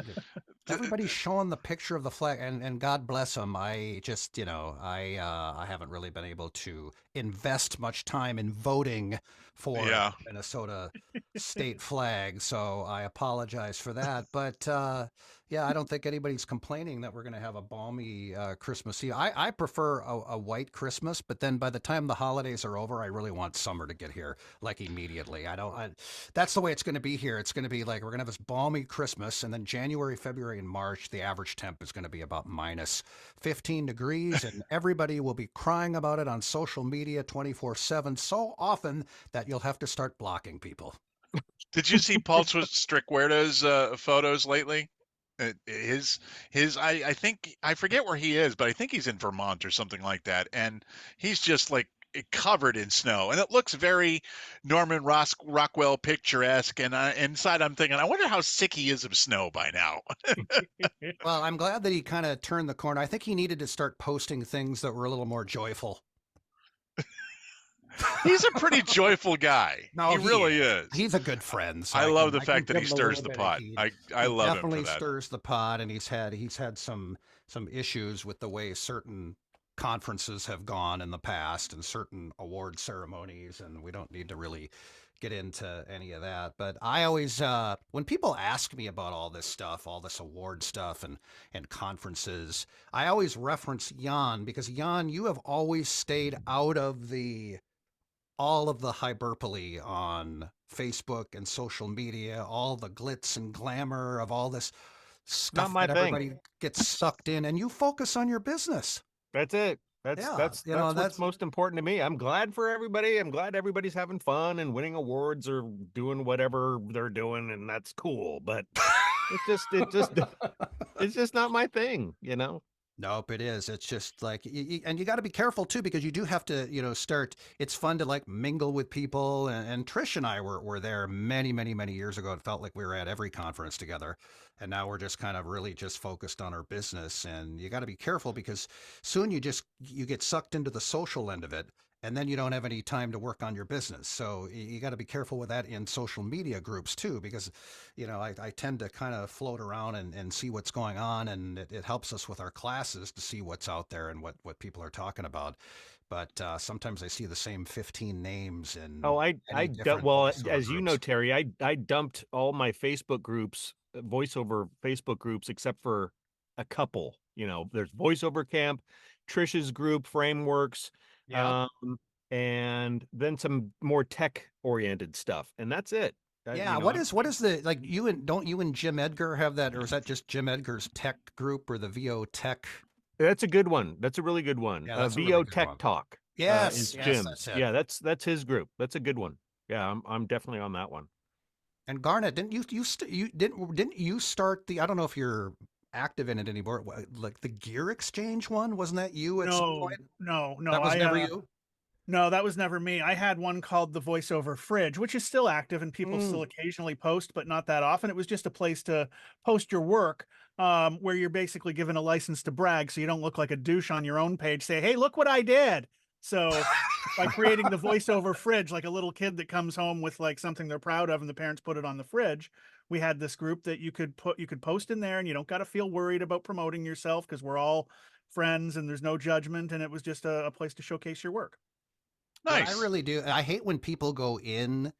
everybody's showing the picture of the flag, and God bless them. I just, I haven't really been able to invest much time in voting for Yeah. Minnesota state flag. So I apologize for that. But yeah, I don't think anybody's complaining that we're going to have a balmy Christmas Eve. I prefer a white Christmas, but then by the time the holidays are over, I really want summer to get here like immediately. That's the way it's going to be here. It's going to be like we're going to have this balmy Christmas, and then January, February, and March, the average temp is going to be about minus 15 degrees, and everybody will be crying about it on social media 24/7 so often that you'll have to start blocking people. Did you see Paul Strickwerda's photos lately? I think I forget where he is, but I think he's in Vermont or something like that, and he's just like covered in snow, and it looks very Norman Rockwell picturesque. And inside, I'm thinking, I wonder how sick he is of snow by now. Well, I'm glad that he kind of turned the corner. I think he needed to start posting things that were a little more joyful. He's a pretty joyful guy. No, he really is. He's a good friend. So I love the I fact can that he give him a stirs little the bit of pot. heat. I He love him definitely for that. stirs the pot, and he's had some issues with the way certain conferences have gone in the past and certain award ceremonies, and we don't need to really get into any of that. But I always, when people ask me about all this stuff, all this award stuff and conferences, I always reference Jan, because Jan, you have always stayed out of all of the hyperbole on Facebook and social media, all the glitz and glamour of all this stuff my that thing. everybody gets sucked in, and you focus on your business. That's it. Yeah, That's what's most important to me. I'm glad for everybody. I'm glad everybody's having fun and winning awards or doing whatever they're doing, and that's cool. But it's just not my thing, you know. Nope, it is. It's just like, and you got to be careful too, because you do have to, start. It's fun to like mingle with people, and Trish and I were there many, many, many years ago. It felt like we were at every conference together, and now we're just kind of really just focused on our business. And you got to be careful, because soon you get sucked into the social end of it, and then you don't have any time to work on your business. So you got to be careful with that in social media groups too, because, I tend to kind of float around and see what's going on, and it helps us with our classes to see what's out there and what people are talking about. But sometimes I see the same 15 names in well, voiceover as you know, groups. Terry, I dumped all my Facebook groups, voiceover Facebook groups, except for a couple. There's Voiceover Camp, Trish's group, Frameworks, Yeah. and then some more tech oriented stuff, and that's it. Yeah, what is the, like, don't you and Jim Edgar have that, or is that just Jim Edgar's tech group, or the VO Tech? That's a good one. That's a really good one. Yeah, that's a VO really good Tech one. Talk. Yes, is yes, Jim's. that's it. Yeah, that's his group. That's a good one. Yeah, I'm definitely on that one. And Garnet, didn't you start the, I don't know if you're active in it anymore, like the Gear Exchange one? Wasn't that you at some point? No. That was never you? No, that was never me. I had one called the Voiceover Fridge, which is still active, and people still occasionally post, but not that often. It was just a place to post your work, where you're basically given a license to brag, so you don't look like a douche on your own page. Say, hey, look what I did. So by creating the Voiceover Fridge, like a little kid that comes home with like something they're proud of, and the parents put it on the fridge, we had this group that you could post in there, and you don't got to feel worried about promoting yourself, because we're all friends and there's no judgment, and it was just a place to showcase your work. Nice. I really do. I hate when people go in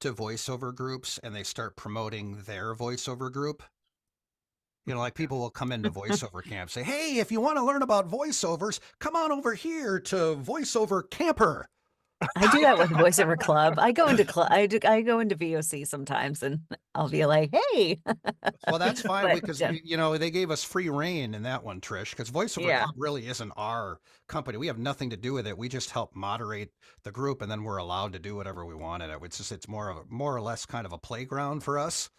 to voiceover groups and they start promoting their voiceover group. Like people will come into voiceover camp, say, hey, if you want to learn about voiceovers, come on over here to Voiceover Camper. I do that with Voiceover Club. I go into I go into VOC sometimes, and I'll be like, "Hey." Well, that's fine, But, because they gave us free reign in that one, Trish, because Voiceover Yeah. Club really isn't our company. We have nothing to do with it. We just help moderate the group, and then we're allowed to do whatever we want in it. It's more or less kind of a playground for us.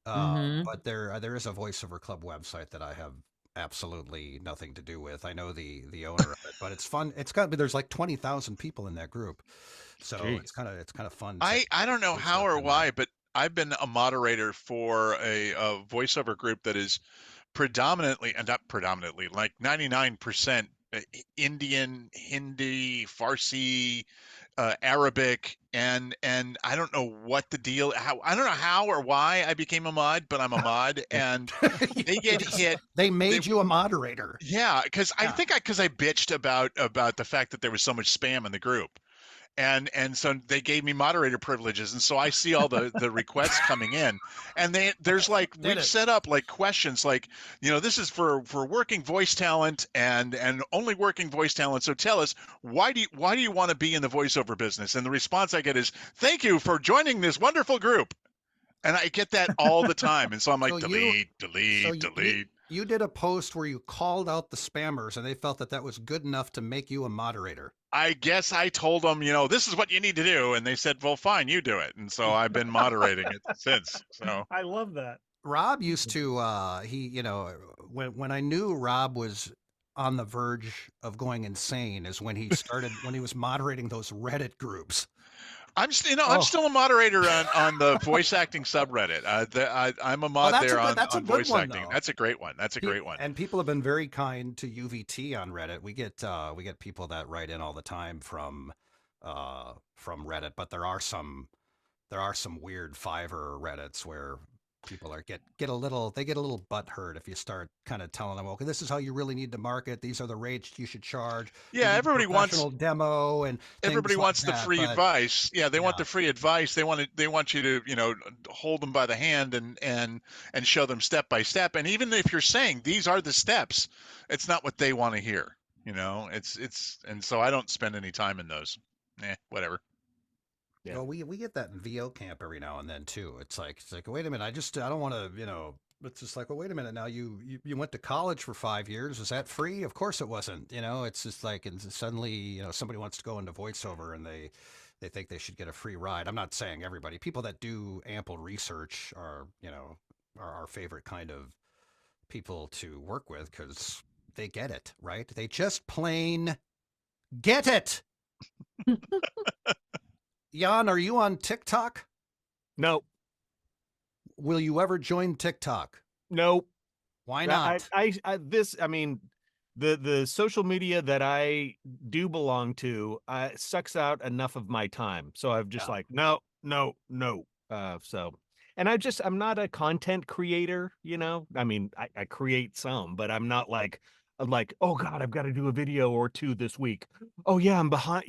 Mhm. But there is a Voiceover Club website that I have absolutely nothing to do with. I know the owner of it, but it's fun. There's like 20,000 people in that group, so Jeez. it's kind of fun. I don't know do how stuff or in there. why, but I've been a moderator for a voiceover group that is predominantly, and not predominantly, like 99% Indian, Hindi, Farsi, Arabic, and I don't know what the deal. I don't know how or why I became a mod, but I'm a mod, and they get hit. They made you a moderator. Yeah, because I Yeah. think because I bitched about the fact that there was so much spam in the group, and so they gave me moderator privileges, and so I see all the requests coming in, and there's like we've set up like questions like, this is for working voice talent and only working voice talent. So tell us, why do you want to be in the voiceover business? And the response I get is, thank you for joining this wonderful group. And I get that all the time. And so I'm like, delete. You did a post where you called out the spammers, and they felt that was good enough to make you a moderator. I guess I told them, this is what you need to do. And they said, well, fine, you do it. And so I've been moderating it since. So I love that. Rob used to, when I knew Rob was on the verge of going insane is when he was moderating those Reddit groups. I'm still a moderator on the voice acting subreddit. I'm a mod there on voice acting. That's a great one. That's a great one. And people have been very kind to UVT on Reddit. We get people that write in all the time from Reddit, but there are some weird Fiverr Reddits where people get a little butt hurt if you start kind of telling them, okay, this is how you really need to market. These are the rates you should charge. Yeah, everybody wants demo, and everybody wants like the free advice. Yeah, they want the free advice. They want you to hold them by the hand and show them step by step. And even if you're saying these are the steps, it's not what they want to hear. And so I don't spend any time in those. Whatever. Yeah. Well, we get that in VO camp every now and then too. It's like, wait a minute, I don't want to, it's just like, well, wait a minute now, you went to college for 5 years. Was that free? Of course it wasn't. It's just like, and suddenly, somebody wants to go into voiceover and they think they should get a free ride. I'm not saying everybody. People that do ample research are our favorite kind of people to work with because they get it, right? They just plain get it. Jan, are you on TikTok? No. Will you ever join TikTok? No. Why not? The social media that I do belong to sucks out enough of my time. So I've just no. And I'm not a content creator, I mean, I create some, but I'm not like, oh God, I've got to do a video or two this week. Oh yeah, I'm behind,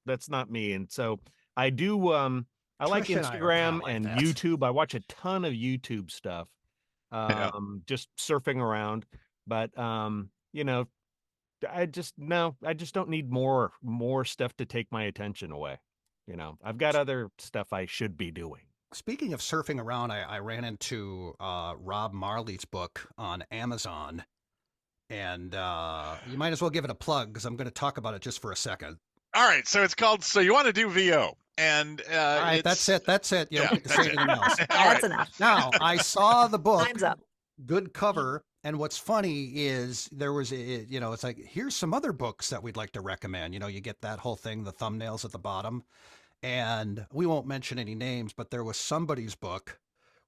that's not me. And so I do, I like Instagram and YouTube. I watch a ton of YouTube stuff, just surfing around. But, I just don't need more stuff to take my attention away. I've got other stuff I should be doing. Speaking of surfing around, I ran into Rob Marley's book on Amazon, and you might as well give it a plug because I'm going to talk about it just for a second. All right, so it's called "So You Want to Do VO," and all right, that's it. You don't get to say anything else. That's enough. Now I saw the book. Time's up. Good cover. And what's funny is there was it's like, here's some other books that we'd like to recommend. You get that whole thing, the thumbnails at the bottom, and we won't mention any names, but there was somebody's book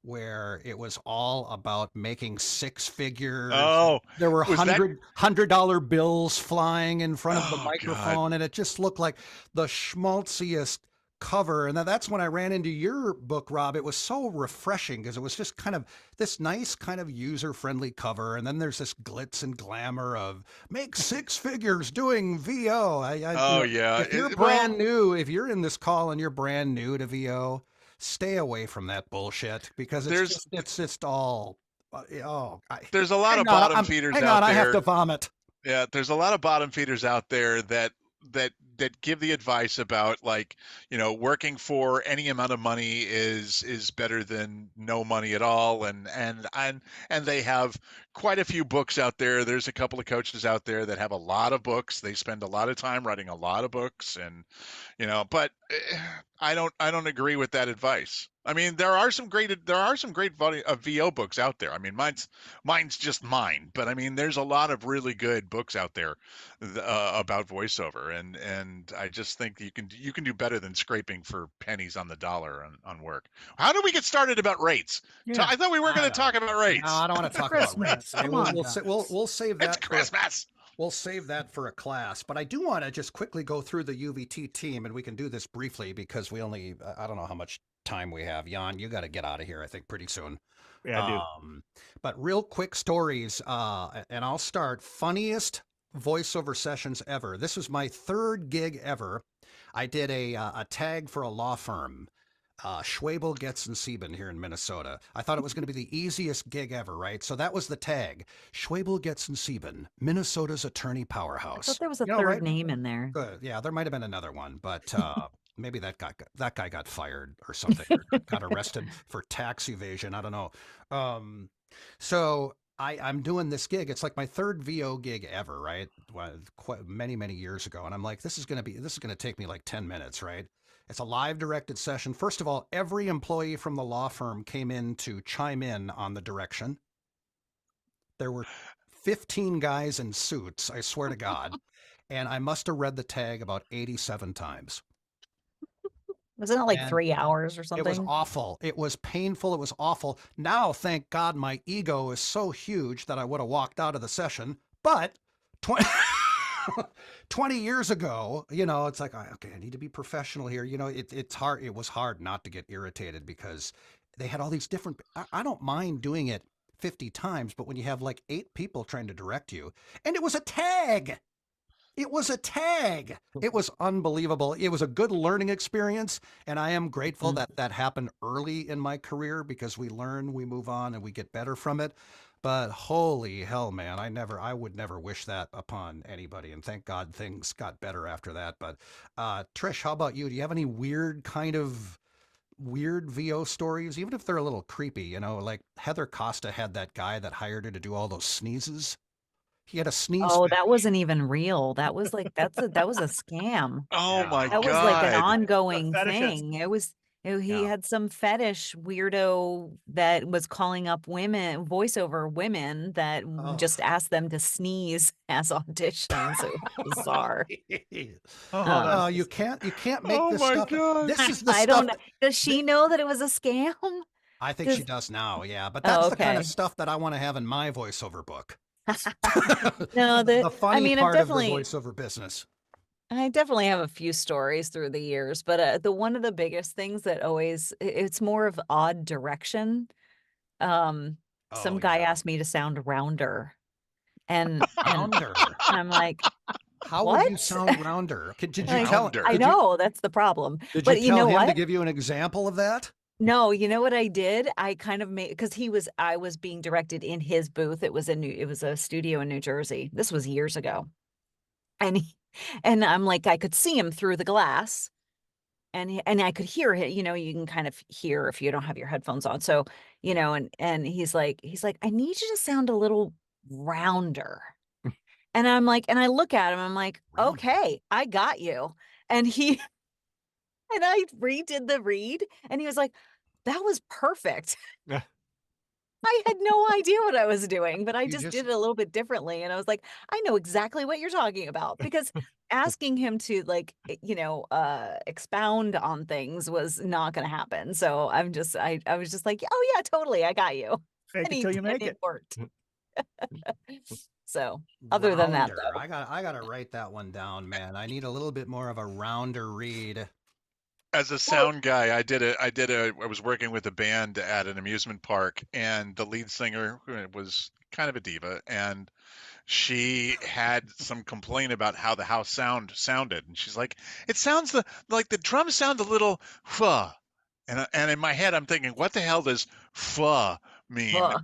where it was all about making six figures. Oh, there were $100 bills flying in front of the microphone, God. And it just looked like the schmaltziest cover. And that's when I ran into your book, Rob. It was so refreshing because it was just kind of this nice kind of user-friendly cover. And then there's this glitz and glamour of make six figures doing VO. Yeah. If you're brand new, if you're in this call and you're brand new to VO, stay away from that bullshit because it's just all. There's a lot of bottom feeders out there. Hang on, I have to vomit. Yeah, there's a lot of bottom feeders out there that give the advice about working for any amount of money is better than no money at all, and they have quite a few books out there. There's a couple of coaches out there that have a lot of books. They spend a lot of time writing a lot of books, and but I don't agree with that advice. I mean, there are some great VO books out there. I mean, mine's just mine, but I mean, there's a lot of really good books out there about voiceover, and I just think you can do better than scraping for pennies on the dollar on work. How do we get started about rates? Yeah, I thought we were going to talk about rates. No, I don't want to talk about rates. We'll save that. It's Christmas. We'll save that for a class, but I do want to just quickly go through the UVT team, and we can do this briefly because I don't know how much time we have. Jan, you got to get out of here, I think, pretty soon. Yeah, I do. But real quick stories, and I'll start. Funniest voiceover sessions ever. This was my third gig ever. I did a tag for a law firm, Schwabel, Getz, and Sieben here in Minnesota. I thought it was going to be the easiest gig ever, right? So that was the tag. Schwabel, Getz, and Sieben, Minnesota's attorney I powerhouse. thought there was a You know, third right? name in there. Good. Yeah, there might have been another one, but maybe that guy got fired or something, or got arrested for tax evasion. I don't know. So I'm doing this gig. It's like my third VO gig ever, right? Well, quite many years ago, and I'm like, this is gonna take me like 10 minutes, right? It's a live directed session. First of all, every employee from the law firm came in to chime in on the direction. There were 15 guys in suits, I swear to God. And I must have read the tag about 87 times. Wasn't it like And 3 hours or it was something? awful. It was painful. It was awful. Now, thank God, my ego is so huge that I would have walked out of the session. But 20, 20 years ago, you know, it's like, okay, I need to be professional here. You know, it's hard. It was hard not to get irritated because they had all these different. I don't mind doing it 50 times, but when you have like 8 people trying to direct you, and it was a tag. It was a tag. It was unbelievable. It was a good learning experience, and I am grateful that that happened early in my career because we learn, we move on, and we get better from it. But holy hell, man, I would never wish that upon anybody. And thank God things got better after that. But Trish, how about you? Do you have any weird VO stories, even if they're a little creepy? You know, like Heather Costa had that guy that hired her to do all those sneezes. He had a sneeze. Oh, that wasn't even real. That was like that was a scam. Oh my That was like an God. ongoing Fetishist. thing. It was he Yeah. had some fetish weirdo that was calling up women, voiceover women that Oh. just asked them to sneeze as auditions. It was bizarre. Oh, You can't make Oh this my stuff. God. This is the I stuff. don't know. Does she know that it was a scam? I think she does now, yeah. But Oh, that's the kind of okay. stuff that I want to have in my voiceover book. No, The funny I mean, part of the voiceover business. I definitely have a few stories through the years, but the one of the biggest things that it's more of odd direction. Some Oh, guy yeah. asked me to sound rounder, and Rounder. I'm like, How would you what? sound rounder? Did you Like, tell Rounder. I know that's the problem. Did you But you tell know him to what? give you an example of that? No, you know what I did? I kind of made because I was being directed in his booth. It was a studio in New Jersey. This was years ago. And I'm like, I could see him through the glass and I could hear it, you know, you can kind of hear if you don't have your headphones on. So, you know, and he's like, I need you to sound a little rounder. And I'm like, and I look at him, I'm like, Rounder. okay, I got you. And and I redid the read and he was like, that was perfect. I had no idea what I was doing, but I just did it a little bit differently. And I was like, I know exactly what you're talking about because asking him to like, you know, expound on things was not going to happen. So I was just like, oh yeah, totally. I got you. fake And it till you make it. worked. So other than that, Rounder. though, I gotta write that one down, man. I need a little bit more of a rounder read. As a sound guy, I was working with a band at an amusement park, and the lead singer was kind of a diva, and she had some complaint about how the house sounded, and she's like, it sounds like the drums sound a little fuh. And in my head, I'm thinking, what the hell does "fuh" mean? Fuh.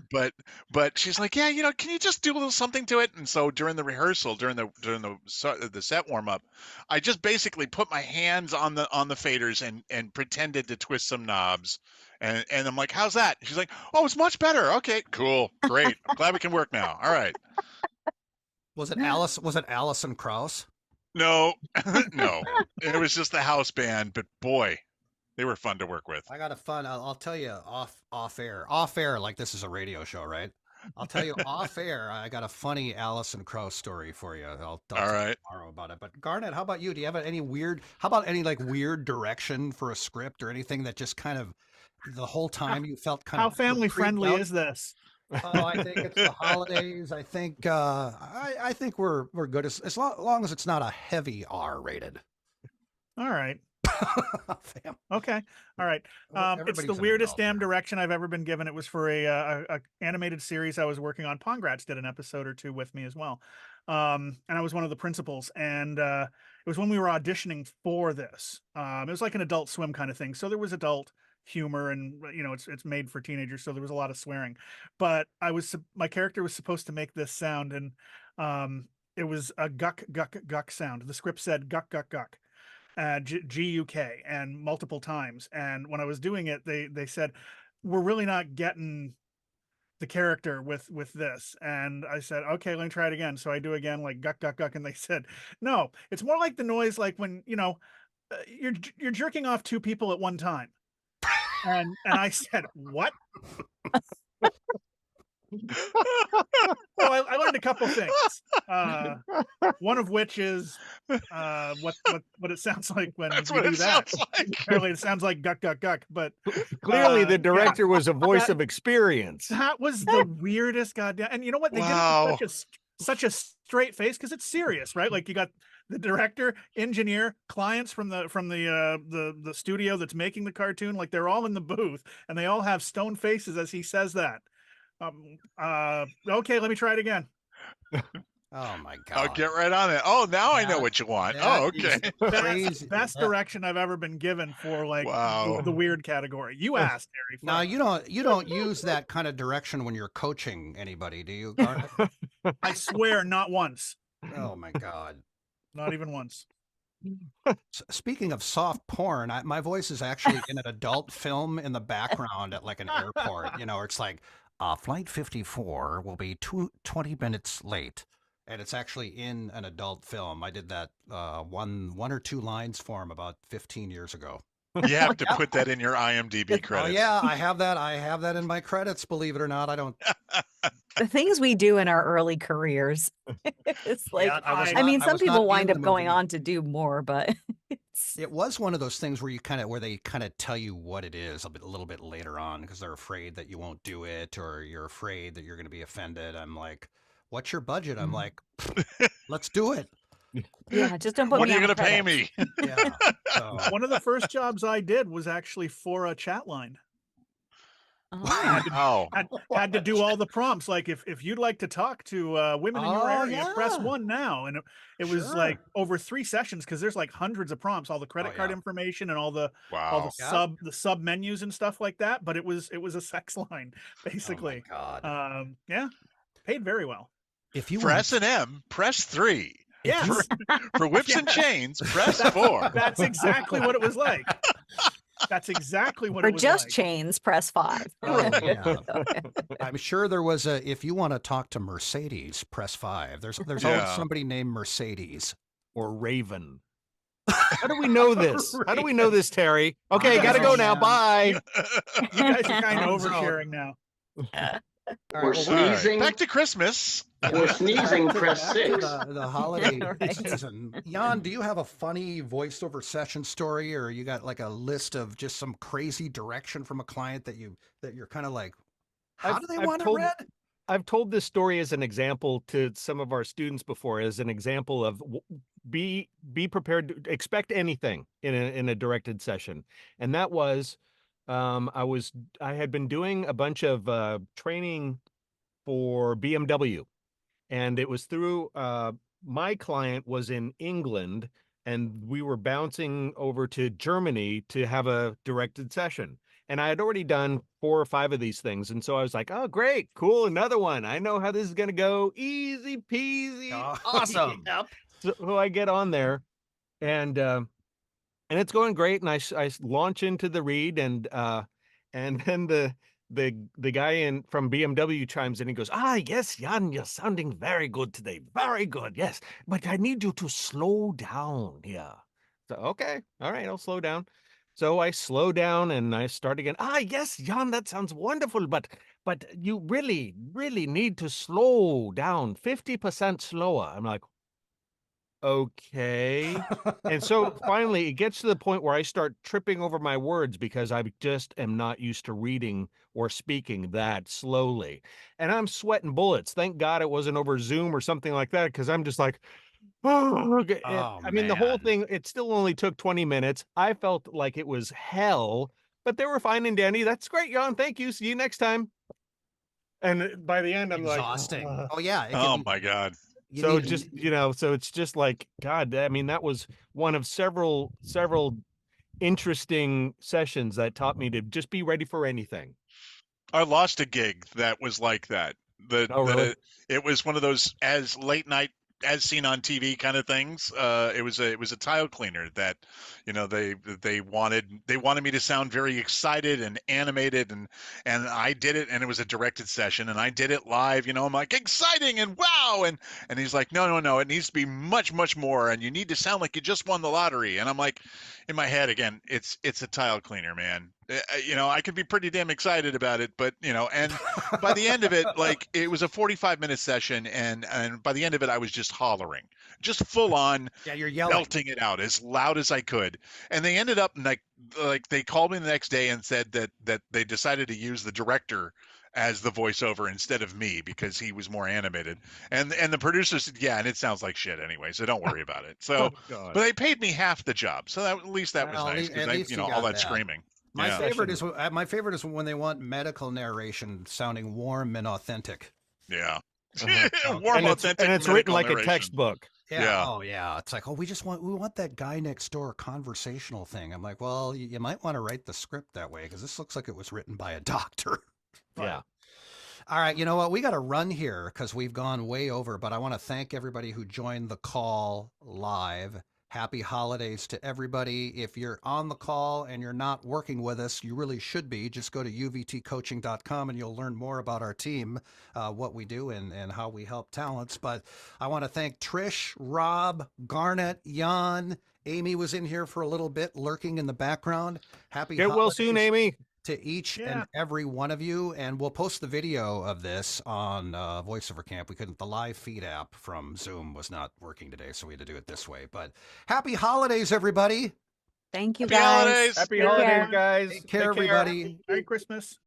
But she's like, yeah, you know, can you just do a little something to it? And so during the rehearsal, during the set warm up, I just basically put my hands on the faders and pretended to twist some knobs. And I'm like, how's that? She's like, oh, it's much better. Okay, cool, great. I'm glad we can work now. All right. Was it Alison Krauss? No, no, it was just the house band. But boy, they were fun to work with. I got a fun. I'll tell you off air. Like this is a radio show, right? I'll tell you off air. I got a funny Alison Krauss story for you. I'll talk All right. tomorrow about it. But Garnet, how about you? Do you have any weird? How about any like weird direction for a script or anything that just kind of the whole time you felt kind How of family creeped friendly out? is this? Oh, I think it's the holidays. I think I think we're good as long as it's not a heavy R rated. All right. Fam. Okay. All right. It's Everybody's the an weirdest adult damn here. direction I've ever been given. It was for a animated series I was working on. Pongratz did an episode or two with me as well. And I was one of the principals, and it was when we were auditioning for this. It was like an Adult Swim kind of thing. So there was adult humor, and it's made for teenagers, so there was a lot of swearing. But my character was supposed to make this sound, and it was a guck guck guck sound. The script said guck guck guck. G-U-K, and multiple times. And when I was doing it, they said, we're really not getting the character with this. And I said, okay, let me try it again. So I do again, like guck guck guck, and they said, no, it's more like the noise like when you're jerking off two people at one time. And I said, what? So I learned a couple things. One of which is what it sounds like when That's you what do it that. sounds like. Apparently, it sounds like guck guck guck. But Clearly, the yeah, director was a voice of experience. that was the weirdest goddamn. And you know what? They Wow. did it with such a straight face, because it's serious, right? Like, you got the director, engineer, clients from the studio that's making the cartoon. Like, they're all in the booth, and they all have stone faces as he says that. Okay, let me try it again. Oh my I'll God. get right on it. Oh, now I know what you want. That Oh, is okay. crazy. Best direction I've ever been given for like Wow. the weird category. You asked, Harry. Now you don't use that kind of direction when you're coaching anybody, do you, Garnet? I swear, not once. Oh my God. Not even once. Speaking of soft porn, my voice is actually in an adult film in the background at like an airport. It's like, flight 54 will be 20 minutes late. And it's actually in an adult film. I did that one or two lines for him about 15 years ago. You have to put that in your IMDb credits. Oh yeah, I have that in my credits, believe it or not. I don't. The things we do in our early careers. It's like, Yeah, I was I mean, not- I some was people not wind in up the going movie. on to do more, but It was one of those things where they kind of tell you what it is a little bit later on, because they're afraid that you won't do it, or you're afraid that you're going to be offended. I'm like, what's your budget? I'm like, let's do it. yeah, just don't put What me are you on the going to pay credits. me? Yeah. So, One of the first jobs I did was actually for a chat line. Oh. Oh, Had to do all the prompts. Like, if you'd like to talk to women in your Oh, area, press yeah. 1 now. And it was Sure. like over 3 sessions, because there's like hundreds of prompts, all the credit card yeah. information, and all the wow. sub menus and stuff like that. But it was a sex line, basically. Oh my God. Yeah, paid very well. If you For want, S&M, press 3. Yes, For whips and chains, press 4. that's exactly what it was like. That's exactly what For it was just like. chains, press 5. Oh, yeah. I'm sure there was if you want to talk to Mercedes, press 5. There's always Yeah. somebody named Mercedes. Or Raven. How do we know this? How do we know this, Terry? Okay, I gotta don't go know, now. man. Bye. You guys are kind of Thumbs up. oversharing now. All We're right, All right, sneezing. back to Christmas. We're sneezing, back to- press back to 6. the holiday Right. season. Jan, do you have a funny voiceover session story, or you got like a list of just some crazy direction from a client that you're kind of like, how I've- do they I've want it told- read? I've told this story as an example to some of our students before, as an example of be prepared to expect anything in a directed session. And that was, I had been doing a bunch of training for BMW, and it was through my client was in England, and we were bouncing over to Germany to have a directed session. And I had already done 4 or 5 of these things. And so I was like, oh, great, cool, another one. I know how this is going to go. Easy peasy. Awesome. Yep. So I get on there, and it's going great. And I launch into the read, and then the guy from BMW chimes in. He goes, yes, Jan, you're sounding very good today. Very good. Yes. But I need you to slow down here. So, okay. All right. I'll slow down. So I slow down and I start again. Yes, Jan, that sounds wonderful. But you really, really need to slow down 50% slower. I'm like, okay. And so finally it gets to the point where I start tripping over my words, because I just am not used to reading or speaking that slowly. And I'm sweating bullets. Thank God it wasn't over Zoom or something like that, because I'm just like, oh, okay. Oh, I mean, the whole man. thing, it still only took 20 minutes. I felt like it was hell, but they were fine and dandy. That's great, Jan. Thank you. See you next time. And by the end, I'm Exhausting. like, Oh yeah. It can Oh be- my God. You So need to- just, so it's just like, God, I mean, that was one of several interesting sessions that taught me to just be ready for anything. I lost a gig that was like that. Oh, really? It was one of those as late night as seen on TV kind of things. It was a tile cleaner that, they wanted me to sound very excited and animated, and I did it, and it was a directed session, and I did it live. I'm like, exciting and wow, and he's like, no, it needs to be much more, and you need to sound like you just won the lottery. And I'm like, in my head again, it's a tile cleaner, man. I could be pretty damn excited about it, but and by the end of it, like, it was a 45-minute session, and by the end of it, I was just hollering, just full on, Yeah, you're yelling. belting it out as loud as I could. And they ended up like they called me the next day and said that they decided to use the director as the voiceover instead of me because he was more animated. And the producer said, yeah, and it sounds like shit anyway, so don't worry about it. So, Oh, God. but they paid me half the job, so at least that was Well, nice at because least you all got that that. screaming. My Yeah. favorite is when they want medical narration sounding warm and authentic. Yeah. Uh-huh. Warm, authentic, and it's written medical like a narration. textbook. Yeah. Yeah. Oh, yeah. It's like, we want that guy next door conversational thing. I'm like, well, you might want to write the script that way because this looks like it was written by a doctor. But- Yeah. All right. You know what? We got to run here because we've gone way over, but I want to thank everybody who joined the call live. Happy holidays to everybody. If you're on the call and you're not working with us, you really should be. Just go to uvtcoaching.com and you'll learn more about our team, what we do and how we help talents. But I want to thank Trish, Rob, Garnet, Jan. Amy was in here for a little bit, lurking in the background. Happy Get well soon, holidays Amy. to each Yeah. and every one of you, and we'll post the video of this on Voiceover Camp. We couldn't, the live feed app from Zoom was not working today, so we had to do it this way. But happy holidays, everybody! Thank you, Happy guys. holidays. Happy Take holidays, care. guys. Take care, everybody. Merry Christmas.